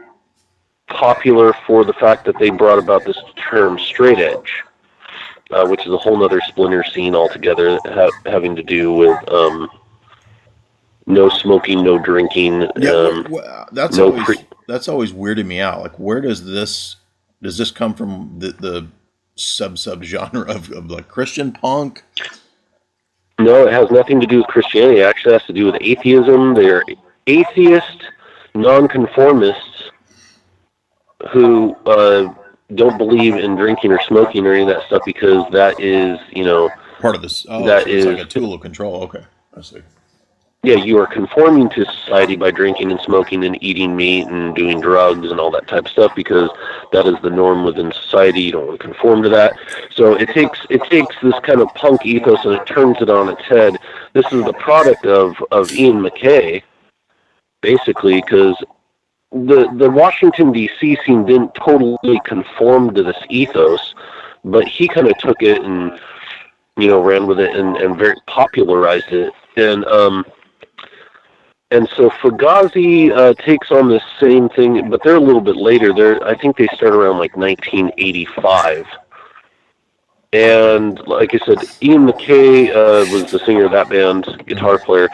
popular for the fact that they brought about this term straight edge, which is a whole other splinter scene altogether, having to do with no smoking, no drinking. That's always weirded me out. Like, where does this come from? The sub of like Christian punk? No, it has nothing to do with Christianity. It actually has to do with atheism. They're atheist, nonconformists who don't believe in drinking or smoking or any of that stuff because that is, part of this. Oh, that so is it's like a tool of control. Okay, I see. Yeah, you are conforming to society by drinking and smoking and eating meat and doing drugs and all that type of stuff because that is the norm within society. You don't want to conform to that. So it takes this kind of punk ethos and it turns it on its head. This is the product of Ian MacKaye, basically, because the Washington D.C. scene didn't totally conform to this ethos, but he kind of took it and ran with it and very popularized it. And so Fugazi takes on this same thing, but they're a little bit later. I think they start around like 1985. And like I said, Ian MacKaye was the singer of that band, guitar player.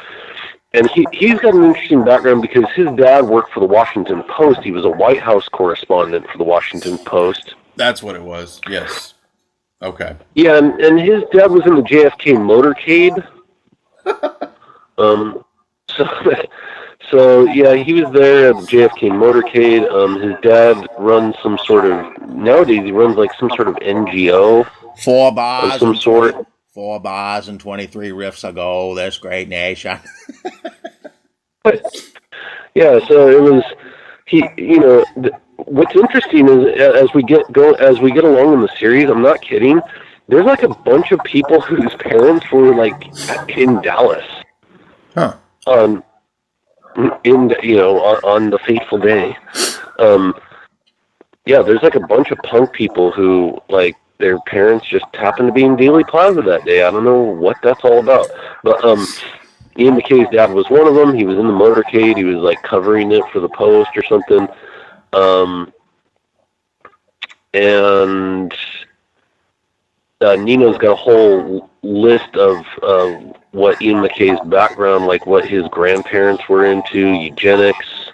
And he's got an interesting background because his dad worked for the Washington Post. He was a White House correspondent for the Washington Post. That's what it was, yes. Okay. Yeah, and his dad was in the JFK motorcade. So yeah, he was there at the JFK motorcade. His dad runs nowadays he runs like some sort of NGO. 4 bars of some sort. 4 bars and 23 riffs ago. This great nation. Yeah, so it was what's interesting is as we get along in the series, I'm not kidding. There's like a bunch of people whose parents were like in Dallas. Huh. On the fateful day. Yeah, there's like a bunch of punk people who like their parents just happened to be in Dealey Plaza that day. I don't know what that's all about. But Ian MacKaye's dad was one of them. He was in the motorcade. He was like covering it for the Post or something. And Nino's got a whole list of what Ian MacKaye's background, like what his grandparents were into, eugenics,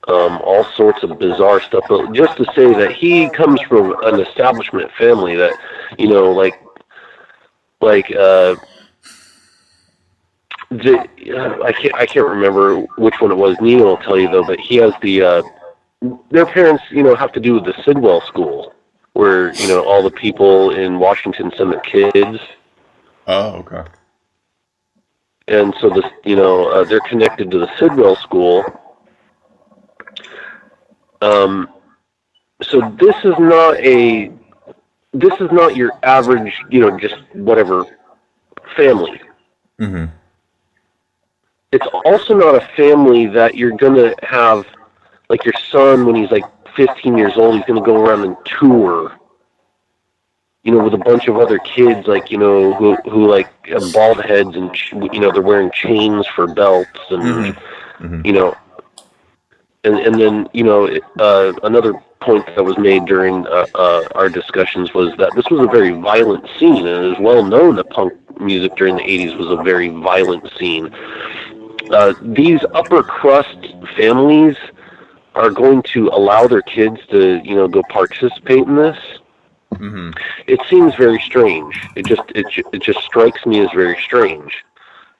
all sorts of bizarre stuff. But just to say that he comes from an establishment family that, I can't remember which one it was. Nino will tell you though, but he has their parents, have to do with the Sidwell School, where all the people in Washington send their kids. Oh, okay. And so this, they're connected to the Sidwell School. So this is not your average, just whatever family. Mm-hmm. It's also not a family that you're gonna have, like your son when he's like 15 years old, he's gonna go around and tour. With a bunch of other kids, like, who like have bald heads and, they're wearing chains for belts and, mm-hmm. And then, another point that was made during our discussions was that this was a very violent scene, and it is well known that punk music during the 80s was a very violent scene. These upper crust families are going to allow their kids to, go participate in this. Mm-hmm. It seems very strange. It just strikes me as very strange.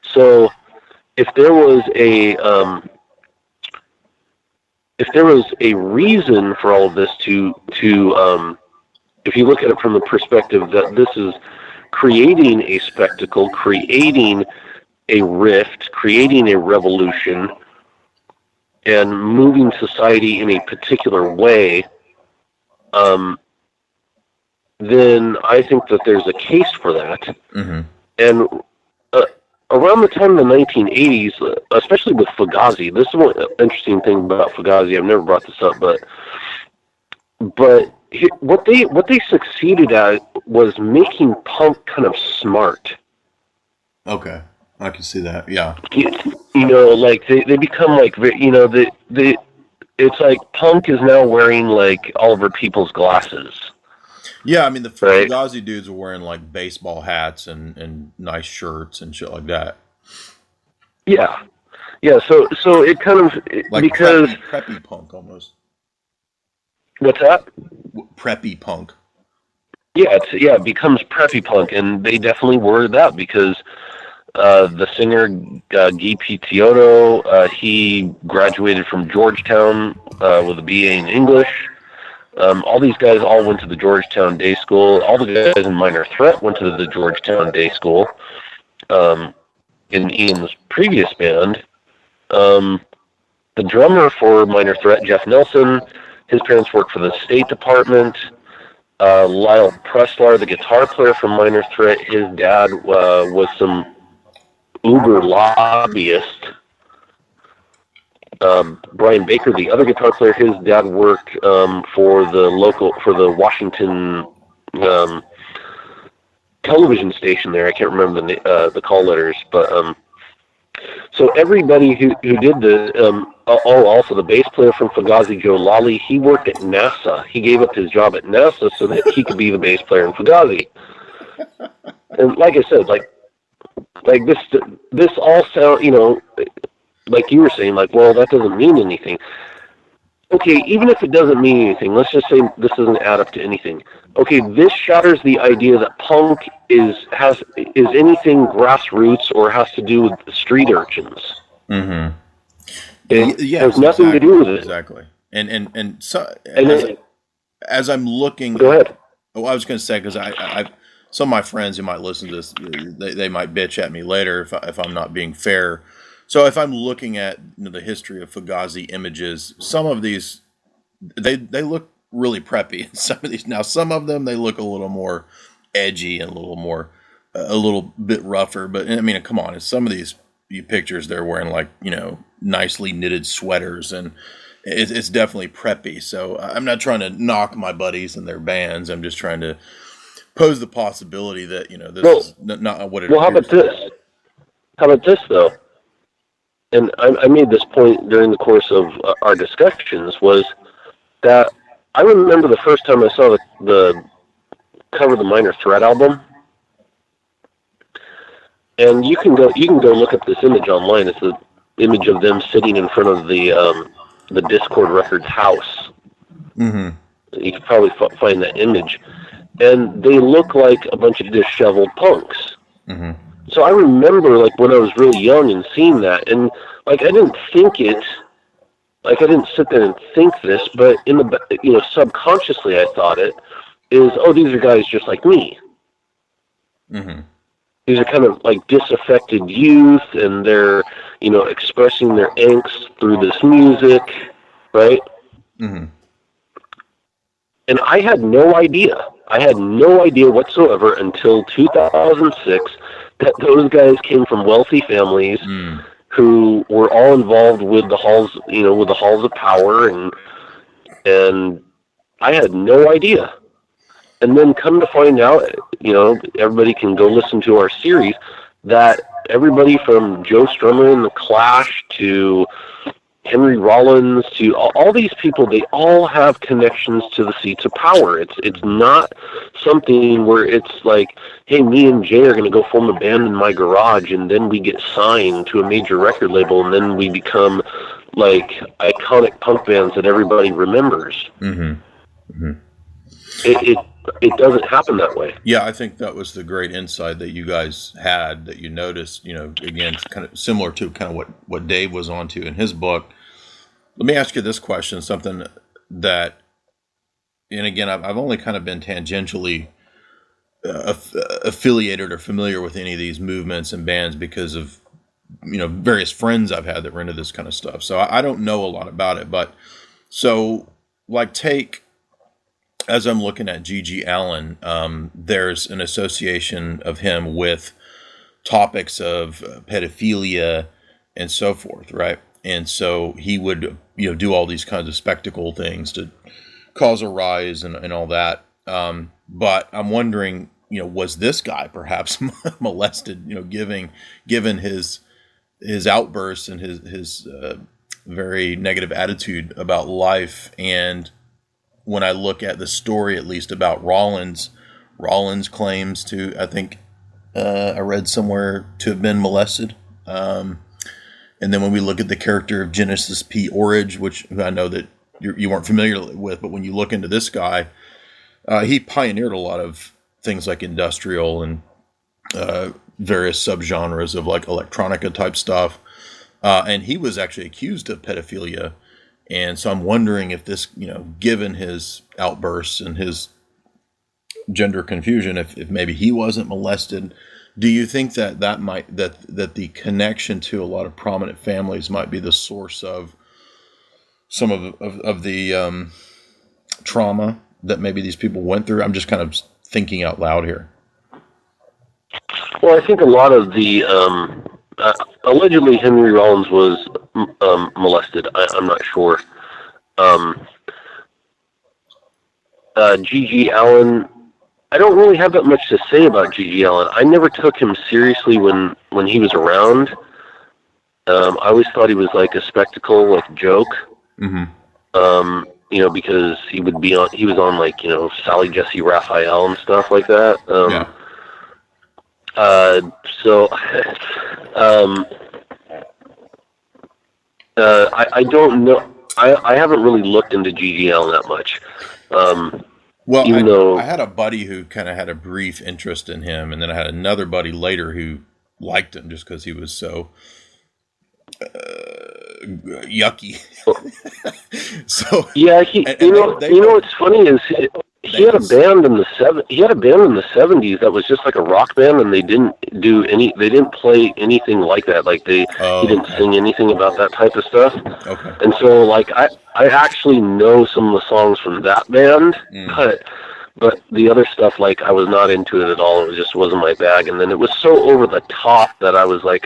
So, if there was a reason for all of this to if you look at it from the perspective that this is creating a spectacle, creating a rift, creating a revolution, and moving society in a particular way, then I think that there's a case for that. Mm-hmm. And around the time of the 1980s, especially with Fugazi, this is one interesting thing about Fugazi. I've never brought this up, but what they succeeded at was making punk kind of smart. Okay, I can see that. Yeah. Like they become like it's like punk is now wearing like Oliver People's glasses. Yeah, I mean, the Fugazi dudes were wearing, like, baseball hats and nice shirts and shit like that. Yeah. Yeah, so it kind of... Like because preppy punk, almost. What's that? Preppy punk. it becomes preppy punk, and they definitely were that because the singer Guy Picciotto, he graduated from Georgetown with a BA in English. All these guys all went to the Georgetown Day School. All the guys in Minor Threat went to the Georgetown Day School. In Ian's previous band, the drummer for Minor Threat, Jeff Nelson, his parents worked for the State Department. Lyle Preslar, the guitar player from Minor Threat, his dad was some uber lobbyist. Brian Baker, the other guitar player, his dad worked for the Washington television station there. I can't remember the call letters, but so everybody who did the also the bass player from Fugazi, Joe Lally, he worked at NASA. He gave up his job at NASA so that he could be the bass player in Fugazi. And like I said, like this all sound, like you were saying, like, well, that doesn't mean anything. Okay, even if it doesn't mean anything, let's just say this doesn't add up to anything. Okay, this shatters the idea that punk is anything grassroots or has to do with street urchins. Mm-hmm. It has nothing to do with it. Exactly. And so as I'm looking, go ahead. I was going to say, because I some of my friends who might listen to this, they might bitch at me later if I'm not being fair. So if I'm looking at the history of Fugazi images, some of these they look really preppy. Some of these, now some of them, they look a little more edgy and a little bit rougher. But I mean, come on, some of these pictures they're wearing like nicely knitted sweaters, and it's definitely preppy. So I'm not trying to knock my buddies and their bands. I'm just trying to pose the possibility that this is not what it. Well, how about this? How about this though? And I made this point during the course of our discussions, was that I remember the first time I saw the cover of the Minor Threat album, and you can go look up this image online. It's the image of them sitting in front of the Discord Records house. Mm-hmm. You can probably find that image, and they look like a bunch of disheveled punks. Mm-hmm. So I remember, like, when I was really young and seeing that, and, like, I didn't think it, like, I didn't sit there and think this, but in the, subconsciously I thought it, is, oh, these are guys just like me. Mm-hmm. These are kind of, like, disaffected youth, and they're, expressing their angst through this music, right? Mm-hmm. And I had no idea. I had no idea whatsoever until 2006 that those guys came from wealthy families who were all involved with the halls, with the halls of power, and I had no idea. And then come to find out, everybody can go listen to our series, that everybody from Joe Strummer and the Clash to Henry Rollins to all these people, they all have connections to the seats of power. It's not something where it's like, hey, me and Jay are going to go form a band in my garage, and then we get signed to a major record label, and then we become like iconic punk bands that everybody remembers. Mm-hmm. Mm-hmm. It doesn't happen that way. Yeah, I think that was the great insight that you guys had, that you noticed, again, kind of similar to kind of what Dave was onto in his book. Let me ask you this question, something that, and again, I've only kind of been tangentially affiliated or familiar with any of these movements and bands because of, various friends I've had that were into this kind of stuff. So I don't know a lot about it, but so like as I'm looking at G.G. Allen, there's an association of him with topics of pedophilia and so forth, right? And so he would, do all these kinds of spectacle things to cause a rise and all that. But I'm wondering, was this guy perhaps molested, given his outbursts and his very negative attitude about life. And when I look at the story, at least about Rollins claims to, I think I read somewhere, to have been molested. And then when we look at the character of Genesis P. Orridge, which I know that you weren't familiar with, but when you look into this guy, He pioneered a lot of things like industrial and various subgenres of like electronica type stuff. And he was actually accused of pedophilia. And so I'm wondering if this, given his outbursts and his gender confusion, if maybe he wasn't molested. Do you think that that the connection to a lot of prominent families might be the source of some of the trauma that maybe these people went through? I'm just kind of thinking out loud here. Well, I think a lot of the allegedly Henry Rollins was molested. I'm not sure. G.G. Allen, I don't really have that much to say about G.G. Allen. I never took him seriously when he was around. I always thought he was like a spectacle, like a joke. Mm-hmm. Because he was on like, Sally Jesse Raphael and stuff like that. I don't know. I haven't really looked into G.G. Allen that much. I had a buddy who kind of had a brief interest in him, and then I had another buddy later who liked him just because he was so yucky. So yeah, what's funny is he had a band in the '70s that was just like a rock band, and they didn't play anything like that. Like he didn't sing anything about that type of stuff. Okay. And so like I actually know some of the songs from that band, but the other stuff, like, I was not into it at all. It just wasn't my bag. And then it was so over the top that I was like,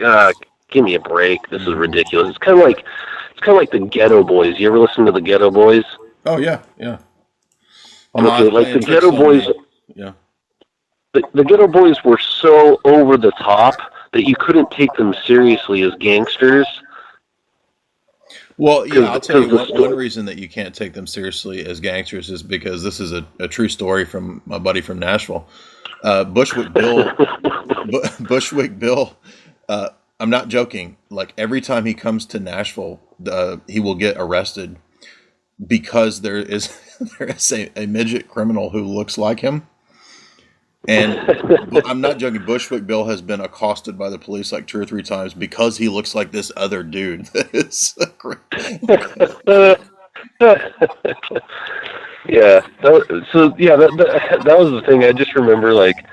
give me a break. This is ridiculous. It's kind of like the Ghetto Boys. You ever listen to the Ghetto Boys? Oh yeah. Okay, like the Ghetto Boys. Yeah. The Ghetto Boys were so over the top that you couldn't take them seriously as gangsters. Well, yeah, I'll tell you one reason that you can't take them seriously as gangsters is because this is a true story from my buddy from Nashville. Bushwick Bill, I'm not joking. Like, every time he comes to Nashville, he will get arrested because there is a midget criminal who looks like him. And I'm not joking. Bushwick Bill has been accosted by the police like 2 or 3 times because he looks like this other dude. It's great. Yeah. That was the thing. I just remember, like,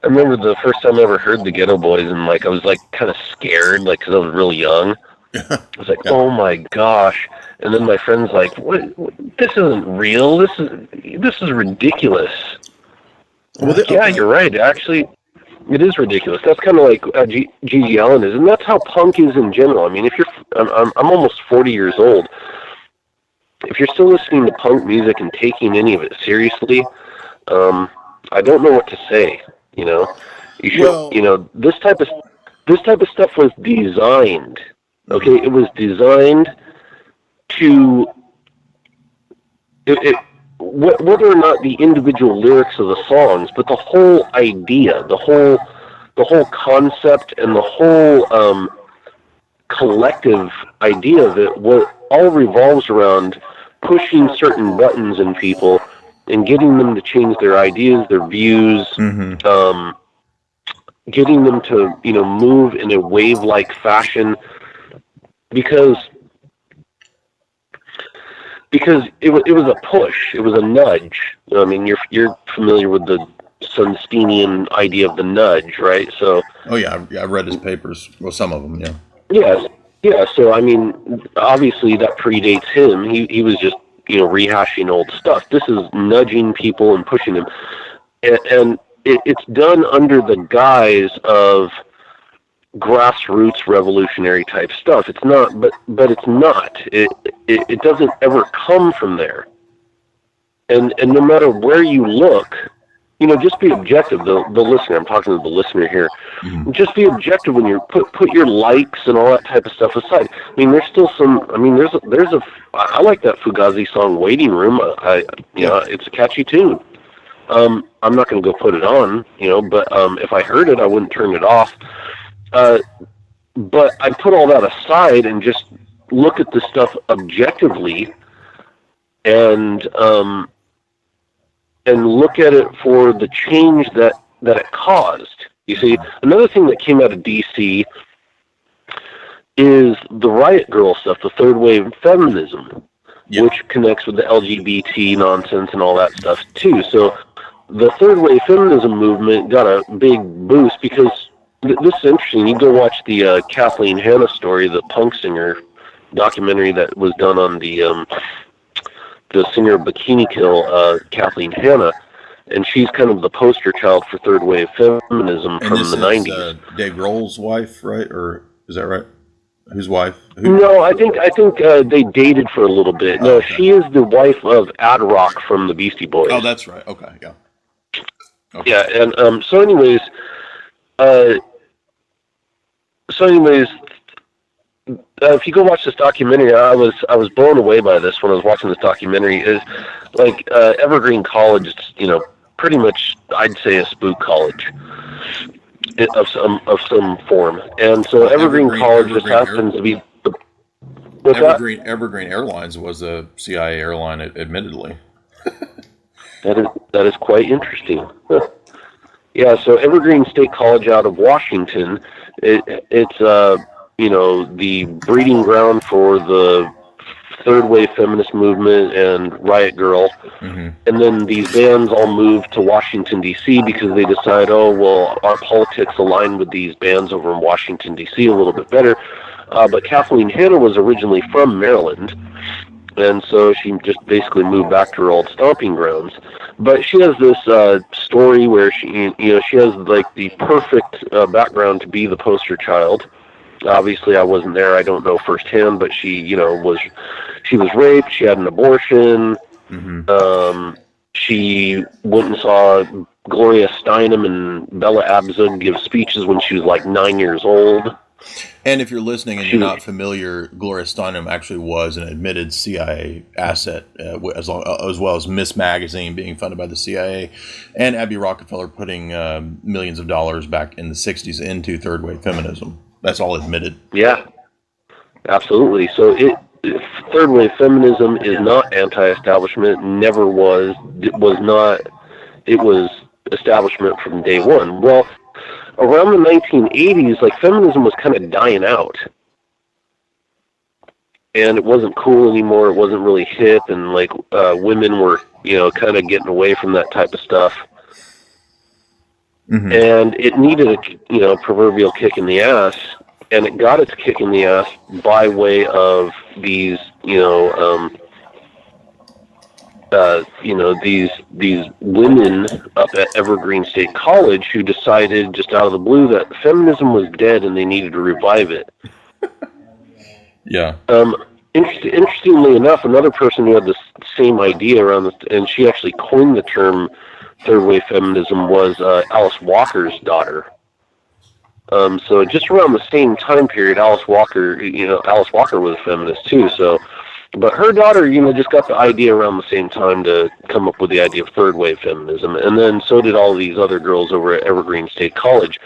I remember the first time I ever heard the Ghetto Boys, and like I was like kind of scared, like, because I was really young. I was like, oh my gosh. And then my friend's like, what? This isn't real. This is ridiculous. Well, yeah, you're right. Actually, it is ridiculous. That's kind of like G.G. Allen is, and that's how punk is in general. I mean, I'm almost 40 years old. If you're still listening to punk music and taking any of it seriously, I don't know what to say. You should. This type of stuff was designed. Okay, it was designed to. Whether or not the individual lyrics of the songs, but the whole idea, the whole concept, and the whole collective idea of it, all revolves around pushing certain buttons in people and getting them to change their ideas, their views, getting them to move in a wave-like fashion, because it was a push, it was a nudge. I mean, you're familiar with the Sunsteinian idea of the nudge, right? So. Oh yeah, I read his papers. Well, some of them, yeah. Yes, yeah. So I mean, obviously that predates him. He was just rehashing old stuff. This is nudging people and pushing them, and it's done under the guise of grassroots revolutionary type stuff. It's not, but it's not. It doesn't ever come from there. And no matter where you look, just be objective. The listener, I'm talking to the listener here. Mm-hmm. Just be objective when you put your likes and all that type of stuff aside. I mean, there's still some. I mean, I like that Fugazi song, "Waiting Room." It's a catchy tune. I'm not going to go put it on, but if I heard it, I wouldn't turn it off. But I put all that aside and just look at the stuff objectively, and and look at it for the change that it caused. You see, another thing that came out of DC is the riot girl stuff, the third wave feminism, which connects with the LGBT nonsense and all that stuff too. So the third wave feminism movement got a big boost because this is interesting. You go watch the Kathleen Hanna story, the punk singer documentary that was done on the singer of Bikini Kill, Kathleen Hanna, and she's kind of the poster child for third wave feminism from the 90s. Dave Grohl's wife, right? Or is that right? Whose wife? No, I think they dated for a little bit. No, okay. She is the wife of Ad Rock from the Beastie Boys. Oh, that's right. Okay, yeah. Okay. Yeah, and so anyways, if you go watch this documentary, I was blown away by this when I was watching this documentary. Is like Evergreen College, is, pretty much I'd say a spook college of some form, and so Evergreen College just happens to be. Evergreen Airlines was a CIA airline, admittedly. That is quite interesting. Yeah, so Evergreen State College out of Washington, it's the breeding ground for the third wave feminist movement and Riot Girl. Mm-hmm. And then these bands all moved to Washington, D.C. because they decide, our politics align with these bands over in Washington, D.C. a little bit better. But Kathleen Hanna was originally from Maryland, and so she just basically moved back to her old stomping grounds. But she has this story where she has like the perfect background to be the poster child. Obviously, I wasn't there. I don't know firsthand, but she was raped. She had an abortion. Mm-hmm. She went and saw Gloria Steinem and Bella Abzug give speeches when she was like 9 years old. And if you're listening and you're not familiar, Gloria Steinem actually was an admitted CIA asset, as well as Miss Magazine being funded by the CIA, and Abby Rockefeller putting millions of dollars back in the 60s into third wave feminism. That's all admitted. Yeah, absolutely. So third wave feminism is not anti-establishment, never was. It was not. It was establishment from day one. Well, around the 1980s, like feminism was kind of dying out, and it wasn't cool anymore. It wasn't really hip, and like women were, kind of getting away from that type of stuff. Mm-hmm. And it needed a proverbial kick in the ass, and it got its kick in the ass by way of these these women up at Evergreen State College who decided just out of the blue that feminism was dead and they needed to revive it. Yeah. Interestingly enough, another person who had the same idea around this, and she actually coined the term third wave feminism, was Alice Walker's daughter. So just around the same time period, Alice Walker was a feminist too. So, but her daughter, just got the idea around the same time to come up with the idea of third wave feminism, and then so did all these other girls over at Evergreen State College.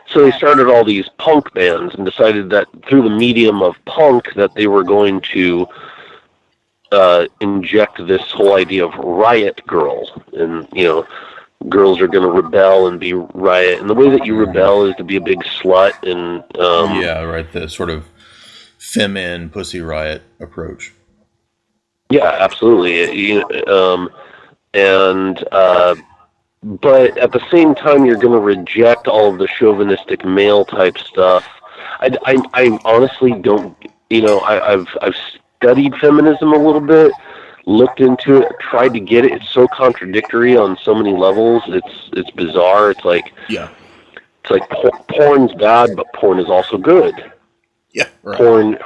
So they started all these punk bands and decided that through the medium of punk that they were going to inject this whole idea of riot girl, and girls are going to rebel and be riot, and the way that you rebel is to be a big slut and the sort of feminine pussy riot approach. Yeah, absolutely. But at the same time, you're going to reject all of the chauvinistic male type stuff. I honestly don't. I've studied feminism a little bit, looked into it, tried to get it. It's so contradictory on so many levels. It's bizarre. It's like porn's bad, but porn is also good. Yeah, right. Porn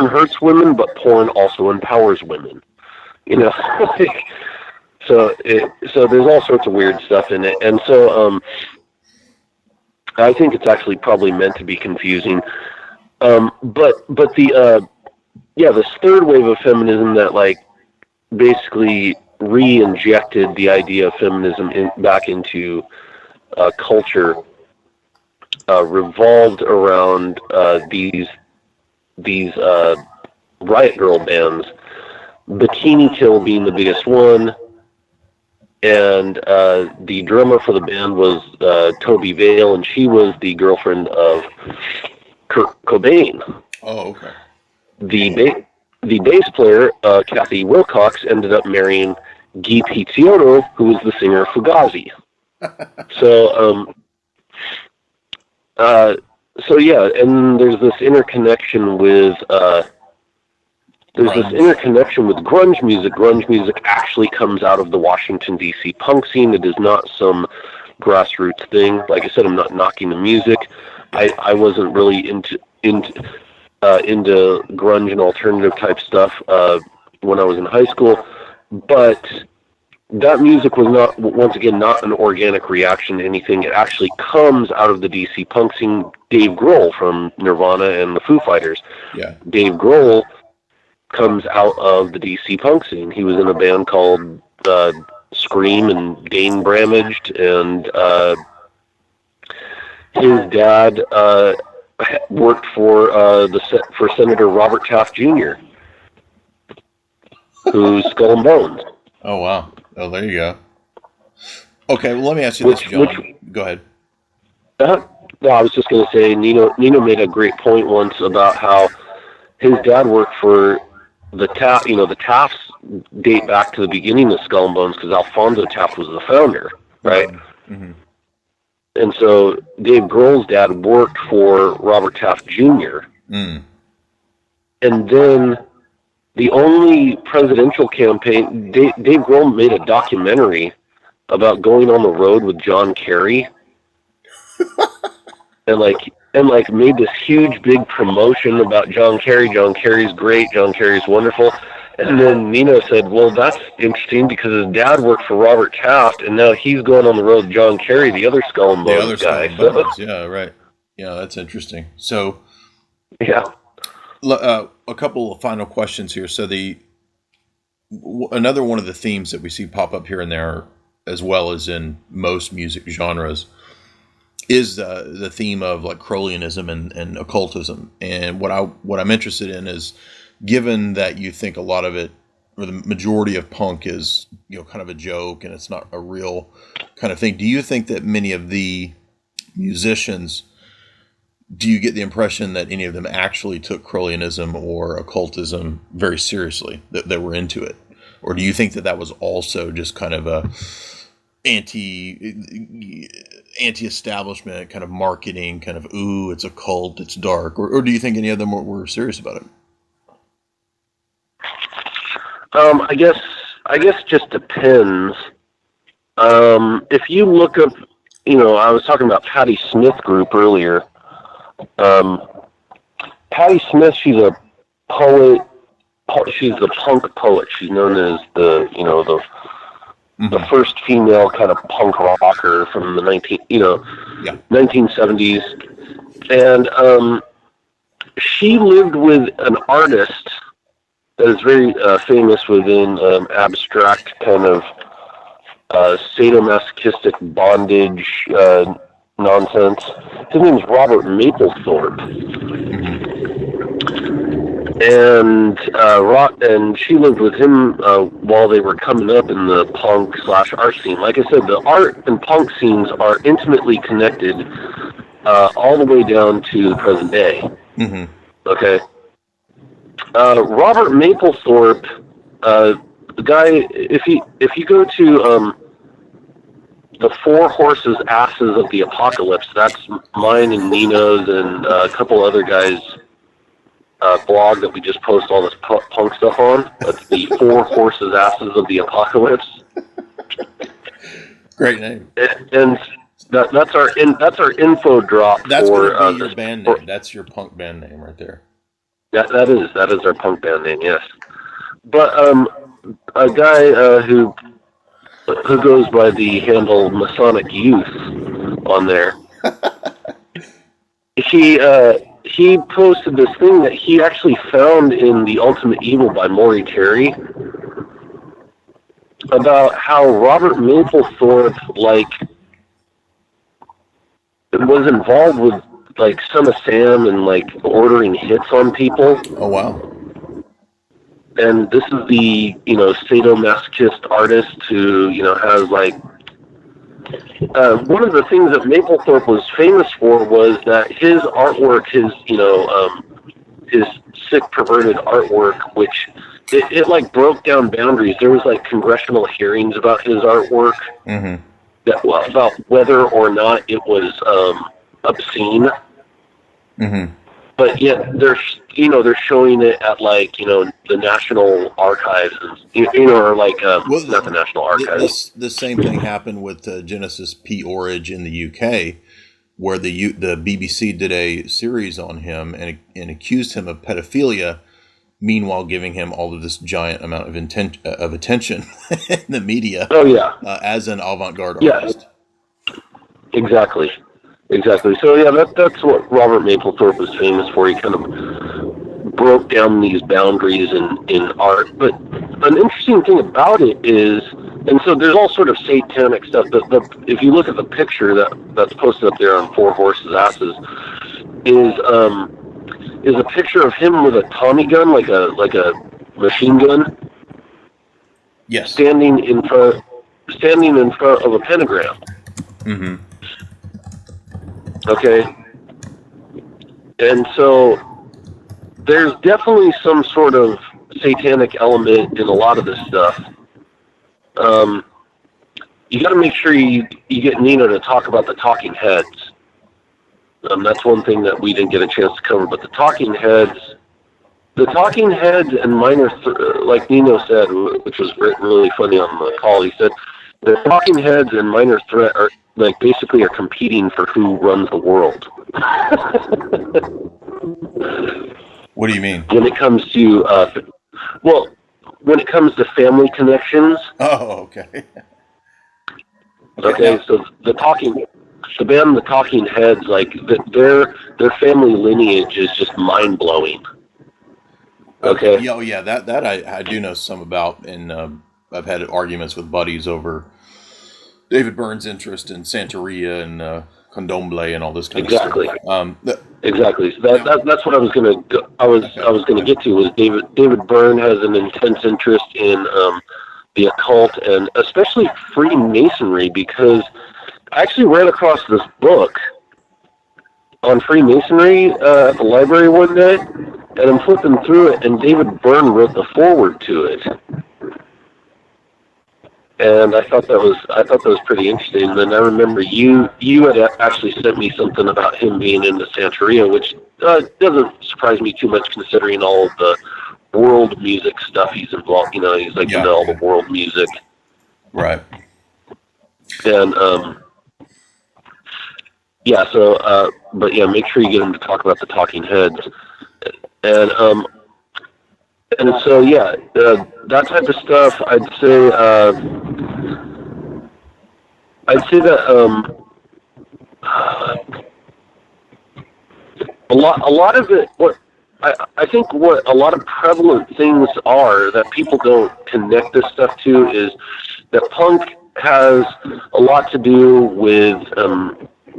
hurts women, but porn also empowers women. So there's all sorts of weird stuff in it, and so I think it's actually probably meant to be confusing. But this third wave of feminism that basically re-injected the idea of feminism back into culture revolved around these Riot Girl bands. Bikini Kill being the biggest one, and the drummer for the band was Toby Vale, and she was the girlfriend of Kurt Cobain. Oh, okay. The bass player, Kathy Wilcox, ended up marrying Guy Pizziotto, who was the singer of Fugazi. So yeah, and there's this interconnection with grunge music. Grunge music actually comes out of the Washington D.C. punk scene. It is not some grassroots thing. Like I said, I'm not knocking the music. I wasn't really into grunge and alternative type stuff when I was in high school, but that music was not, once again, not an organic reaction to anything. It actually comes out of the DC punk scene. Dave Grohl from Nirvana and the Foo Fighters. Yeah. Dave Grohl comes out of the DC punk scene. He was in a band called Scream and Dane Bramaged, and his dad worked for Senator Robert Taft Jr., who's Skull and Bones. Oh, wow. Oh, there you go. Okay, well, let me ask you this, John. Go ahead. No, I was just going to say, Nino made a great point once about how his dad worked for the Taft. The Tafts date back to the beginning of Skull and Bones because Alfonso Taft was the founder, right? Mm-hmm. And so Dave Grohl's dad worked for Robert Taft Jr. Mm. And then the only presidential campaign, Dave Grohl made a documentary about going on the road with John Kerry, and made this huge big promotion about John Kerry. John Kerry's great. John Kerry's wonderful. And then Nino said, "Well, that's interesting because his dad worked for Robert Taft, and now he's going on the road with John Kerry, the other Skull and Bones guy." Yeah, right. Yeah, that's interesting. So, yeah. A couple of final questions here. So another one of the themes that we see pop up here and there, as well as in most music genres, is the theme of like Crowleyanism and occultism. And what I'm interested in is, given that you think a lot of it, or the majority of punk is kind of a joke and it's not a real kind of thing, do you think that many of the musicians, do you get the impression that any of them actually took Crowleyanism or occultism very seriously, that they were into it? Or do you think that was also just kind of a anti-establishment kind of marketing, kind of, ooh, it's a cult, it's dark? Or do you think any of them were serious about it? I guess just depends. If you look up, I was talking about Patti Smith group earlier. Patti Smith, she's a poet. She's the punk poet. She's known as the first female kind of punk rocker from the 1970s, and she lived with an artist that is very famous within abstract kind of sadomasochistic bondage nonsense. His name is Robert Mapplethorpe, and she lived with him while they were coming up in the punk/art scene. Like I said, the art and punk scenes are intimately connected all the way down to the present day. Mm-hmm. Okay. Robert Mapplethorpe, the guy, if you go to the Four Horses Asses of the Apocalypse, that's mine and Nino's and a couple other guys' blog that we just post all this punk stuff on. That's the Four Horses Asses of the Apocalypse. Great name. And that's our info drop. That's going to be your band name. That's your punk band name right there. That is our punk band name, yes. But a guy who goes by the handle Masonic Youth on there, he posted this thing that he actually found in The Ultimate Evil by Maury Terry about how Robert Mapplethorpe was involved with Son of Sam and ordering hits on people. Oh wow! and this is the, sadomasochist artist who, has like, one of the things that Mapplethorpe was famous for was that his artwork, his sick, perverted artwork, which it like broke down boundaries. There was like congressional hearings about his artwork, about whether or not it was obscene. But yet they're showing it at like the National Archives, or like not the National Archives. The same thing happened with Genesis P. Orridge in the UK, where the BBC did a series on him and accused him of pedophilia. Meanwhile, giving him all of this giant amount of attention in the media. Oh yeah, as an avant-garde artist. Exactly. So yeah, that's what Robert Mapplethorpe was famous for. He kind of broke down these boundaries in art. But an interesting thing about it is, and so there's all sort of satanic stuff. If you look at the picture that's posted up there on Four Horses Asses, is a picture of him with a Tommy gun, like a machine gun. Yes. Standing in front of a pentagram. Okay. And so there's definitely some sort of satanic element in a lot of this stuff. You got to make sure you get Nino to talk about the talking heads. That's one thing that we didn't get a chance to cover. But the talking heads and minor, like Nino said, which was really funny on the call, he said the talking heads and minor threat are like basically are competing for who runs the world. What do you mean? When it comes to when it comes to family connections. Oh, okay. Okay, so the band, the Talking Heads, like their family lineage is just mind blowing. Okay. Yeah, yeah, that I do know some about, and I've had arguments with buddies over David Byrne's interest in Santeria and Candomblé and all this kind of stuff. Exactly. So that's what I was gonna get to was David Byrne has an intense interest in the occult and especially Freemasonry, because I actually ran across this book on Freemasonry at the library one day, and I'm flipping through it, and David Byrne wrote the foreword to it. And I thought that was pretty interesting. And then I remember you had actually sent me something about him being into Santeria, which doesn't surprise me too much considering all of the world music stuff he's involved. He's like into all the world music. Right. And but yeah, make sure you get him to talk about the Talking Heads. And so yeah, that type of stuff. I'd say that a lot of it. I think what a lot of prevalent things are that people don't connect this stuff to is that punk has a lot to do with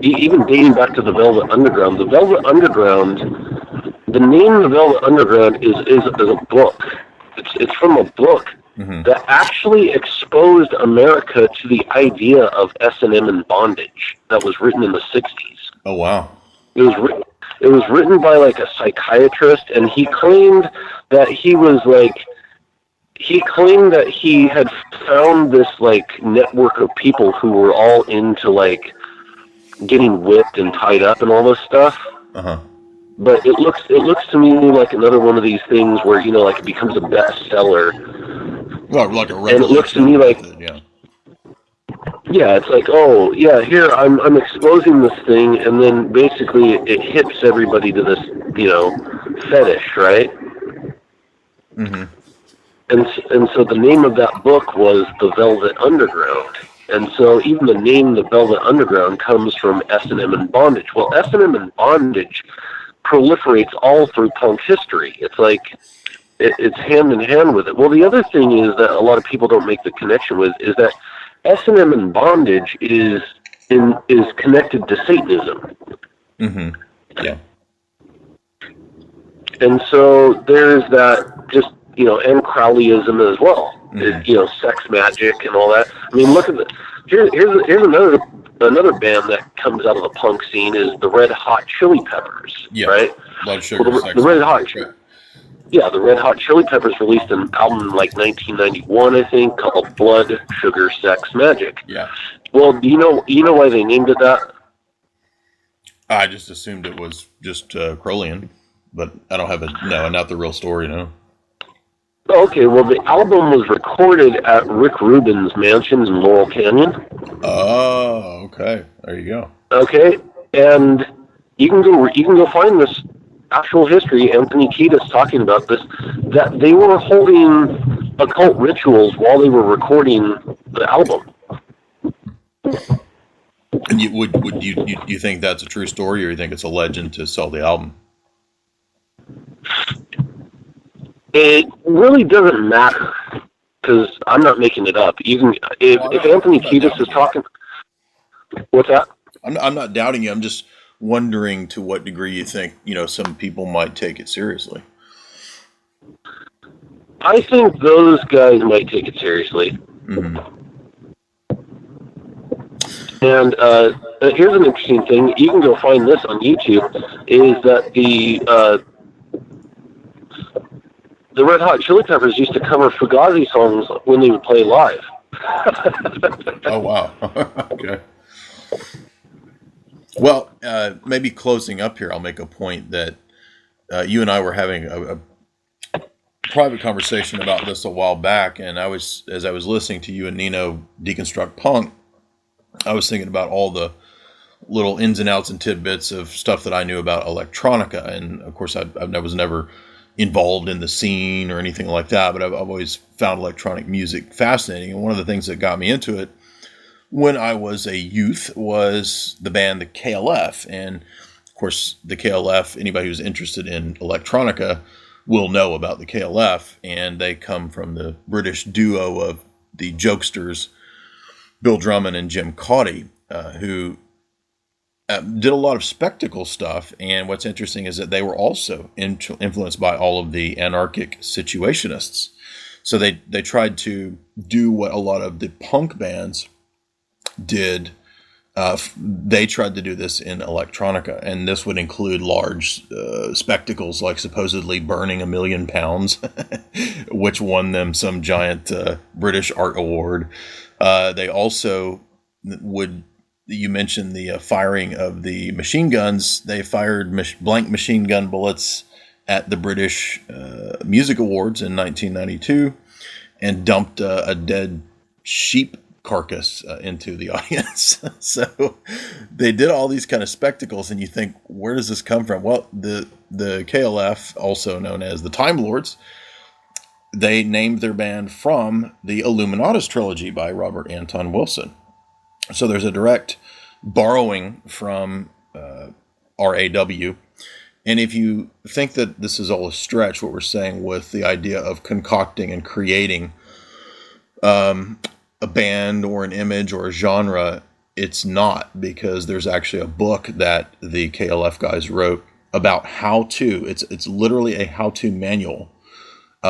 even dating back to the Velvet Underground. The Velvet Underground, the name The Velvet Underground is a book. It's from a book that actually exposed America to the idea of S&M and bondage that was written in the 60s. Oh, wow. It was written by like a psychiatrist, and he claimed that he had found this like network of people who were all into like getting whipped and tied up and all this stuff. But it looks to me like another one of these things where like it becomes a bestseller. Well, like a and it looks to me like yeah, it's like, oh yeah, here I'm exposing this thing, and then basically it hips everybody to this fetish, right? And so the name of that book was The Velvet Underground. And so even the name The Velvet Underground comes from S&M and bondage. Well, S&M and bondage proliferates all through punk history. It's like it's hand in hand with it. Well, the other thing is that a lot of people don't make the connection with is that S&M and bondage is connected to Satanism. Yeah. And so there's that and Crowleyism as well. Sex magic and all that. I mean, look at here's another band that comes out of the punk scene is the Red Hot Chili Peppers, right? Blood Sugar Sex. The Red Hot, the Red Hot Chili Peppers released an album in like 1991, I think, called Blood Sugar Sex Magic. Yeah. Well, do you know why they named it that? I just assumed it was just Crowleyan, but I don't have not the real story, no. Okay, well, the album was recorded at Rick Rubin's mansion in Laurel Canyon. Oh, okay. There you go. Okay, and you can go find this actual history. Anthony Kiedis talking about this, that they were holding occult rituals while they were recording the album. And you think that's a true story, or you think it's a legend to sell the album? It really doesn't matter, because I'm not making it up. Even if Anthony Kiedis is talking, what's that? I'm not doubting you. I'm just wondering to what degree you think some people might take it seriously. I think those guys might take it seriously. Mm-hmm. And here's an interesting thing. You can go find this on YouTube. Is that the Red Hot Chili Peppers used to cover Fugazi songs when they would play live. Oh, wow. Okay. Well, maybe closing up here, I'll make a point that you and I were having a private conversation about this a while back, and as I was listening to you and Nino deconstruct punk, I was thinking about all the little ins and outs and tidbits of stuff that I knew about electronica, and of course I was never involved in the scene or anything like that, but I've always found electronic music fascinating, and one of the things that got me into it when I was a youth was the band the KLF, and of course the KLF, anybody who's interested in electronica will know about the KLF, and they come from the British duo of the jokesters Bill Drummond and Jim Cauty, who did a lot of spectacle stuff. And what's interesting is that they were also influenced by all of the anarchic situationists. So they tried to do what a lot of the punk bands did. They tried to do this in electronica, and this would include large spectacles like supposedly burning 1 million pounds, which won them some giant British art award. They also you mentioned the firing of the machine guns. They fired blank machine gun bullets at the British Music Awards in 1992 and dumped a dead sheep carcass into the audience. So they did all these kind of spectacles, and you think, where does this come from? Well, the KLF, also known as the Time Lords, they named their band from the Illuminatus trilogy by Robert Anton Wilson. So there's a direct borrowing from RAW. And if you think that this is all a stretch, what we're saying with the idea of concocting and creating a band or an image or a genre, it's not, because there's actually a book that the KLF guys wrote about how to, it's literally a how-to manual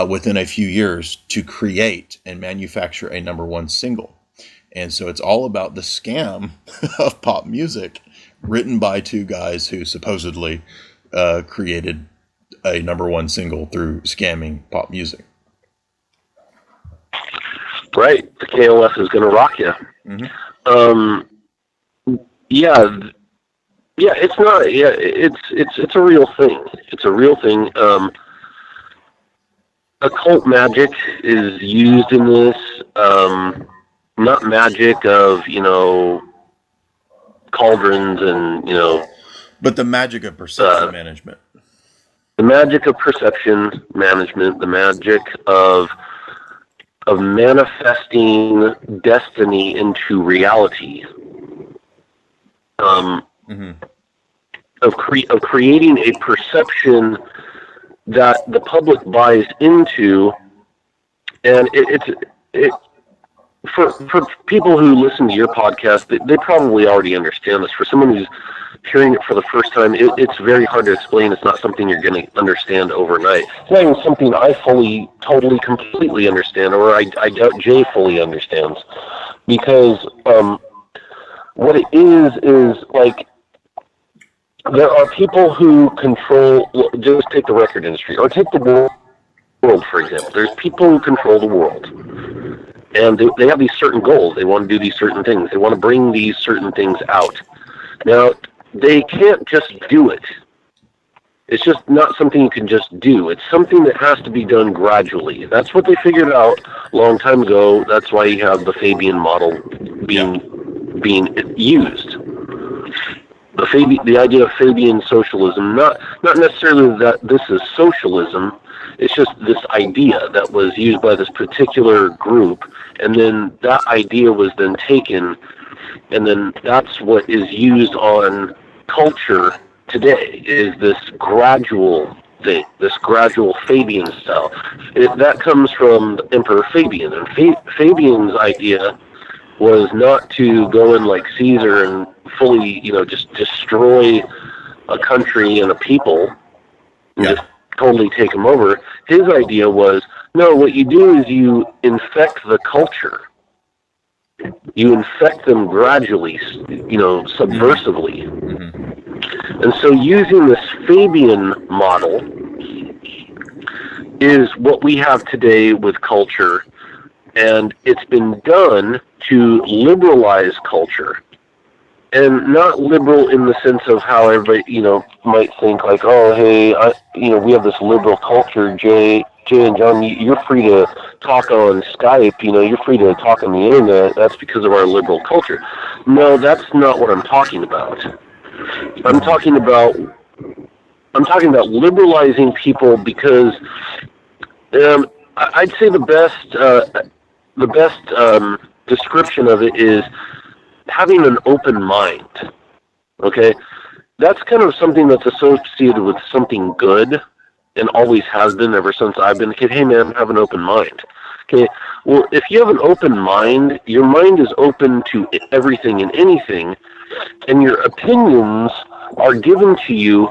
within a few years to create and manufacture a #1 single. And so it's all about the scam of pop music, written by two guys who supposedly created a #1 single through scamming pop music. Right, the KLF is going to rock you. Mm-hmm. It's not. Yeah, it's a real thing. It's a real thing. Occult magic is used in this. Not magic of cauldrons and but the magic of perception management. The magic of perception management. The magic of manifesting destiny into reality. Of creating a perception that the public buys into, and for people who listen to your podcast, they probably already understand this. For someone who's hearing it for the first time, it's very hard to explain. It's not something you're going to understand overnight. It's not even something I fully, totally, completely understand, or I doubt Jay fully understands. Because what it is like, there are people who control, just take the record industry, or take the world, for example. There's people who control the world. And they have these certain goals. They want to do these certain things. They want to bring these certain things out. Now, they can't just do it. It's just not something you can just do. It's something that has to be done gradually. That's what they figured out a long time ago. That's why you have the Fabian model being used. The idea of Fabian socialism, not necessarily that this is socialism. It's just this idea that was used by this particular group, and then that idea was then taken, and then that's what is used on culture today, is this gradual thing, this gradual Fabian style. That comes from Emperor Fabian, and Fabian's idea was not to go in like Caesar and fully, just destroy a country and a people, and just totally take them over. His idea was, no, what you do is you infect the culture. You infect them gradually, subversively. Mm-hmm. And so using this Fabian model is what we have today with culture, and it's been done to liberalize culture. And not liberal in the sense of how everybody, might think like, oh, hey, we have this liberal culture, Jay and John, you're free to talk on Skype, you're free to talk on the internet. That's because of our liberal culture. No, that's not what I'm talking about. I'm talking about liberalizing people because I'd say the best description of it is having an open mind. Okay, that's kind of something that's associated with something good, and always has been ever since I've been a kid. Hey man, have an open mind. Okay, well, if you have an open mind, your mind is open to everything and anything, and your opinions are given to you,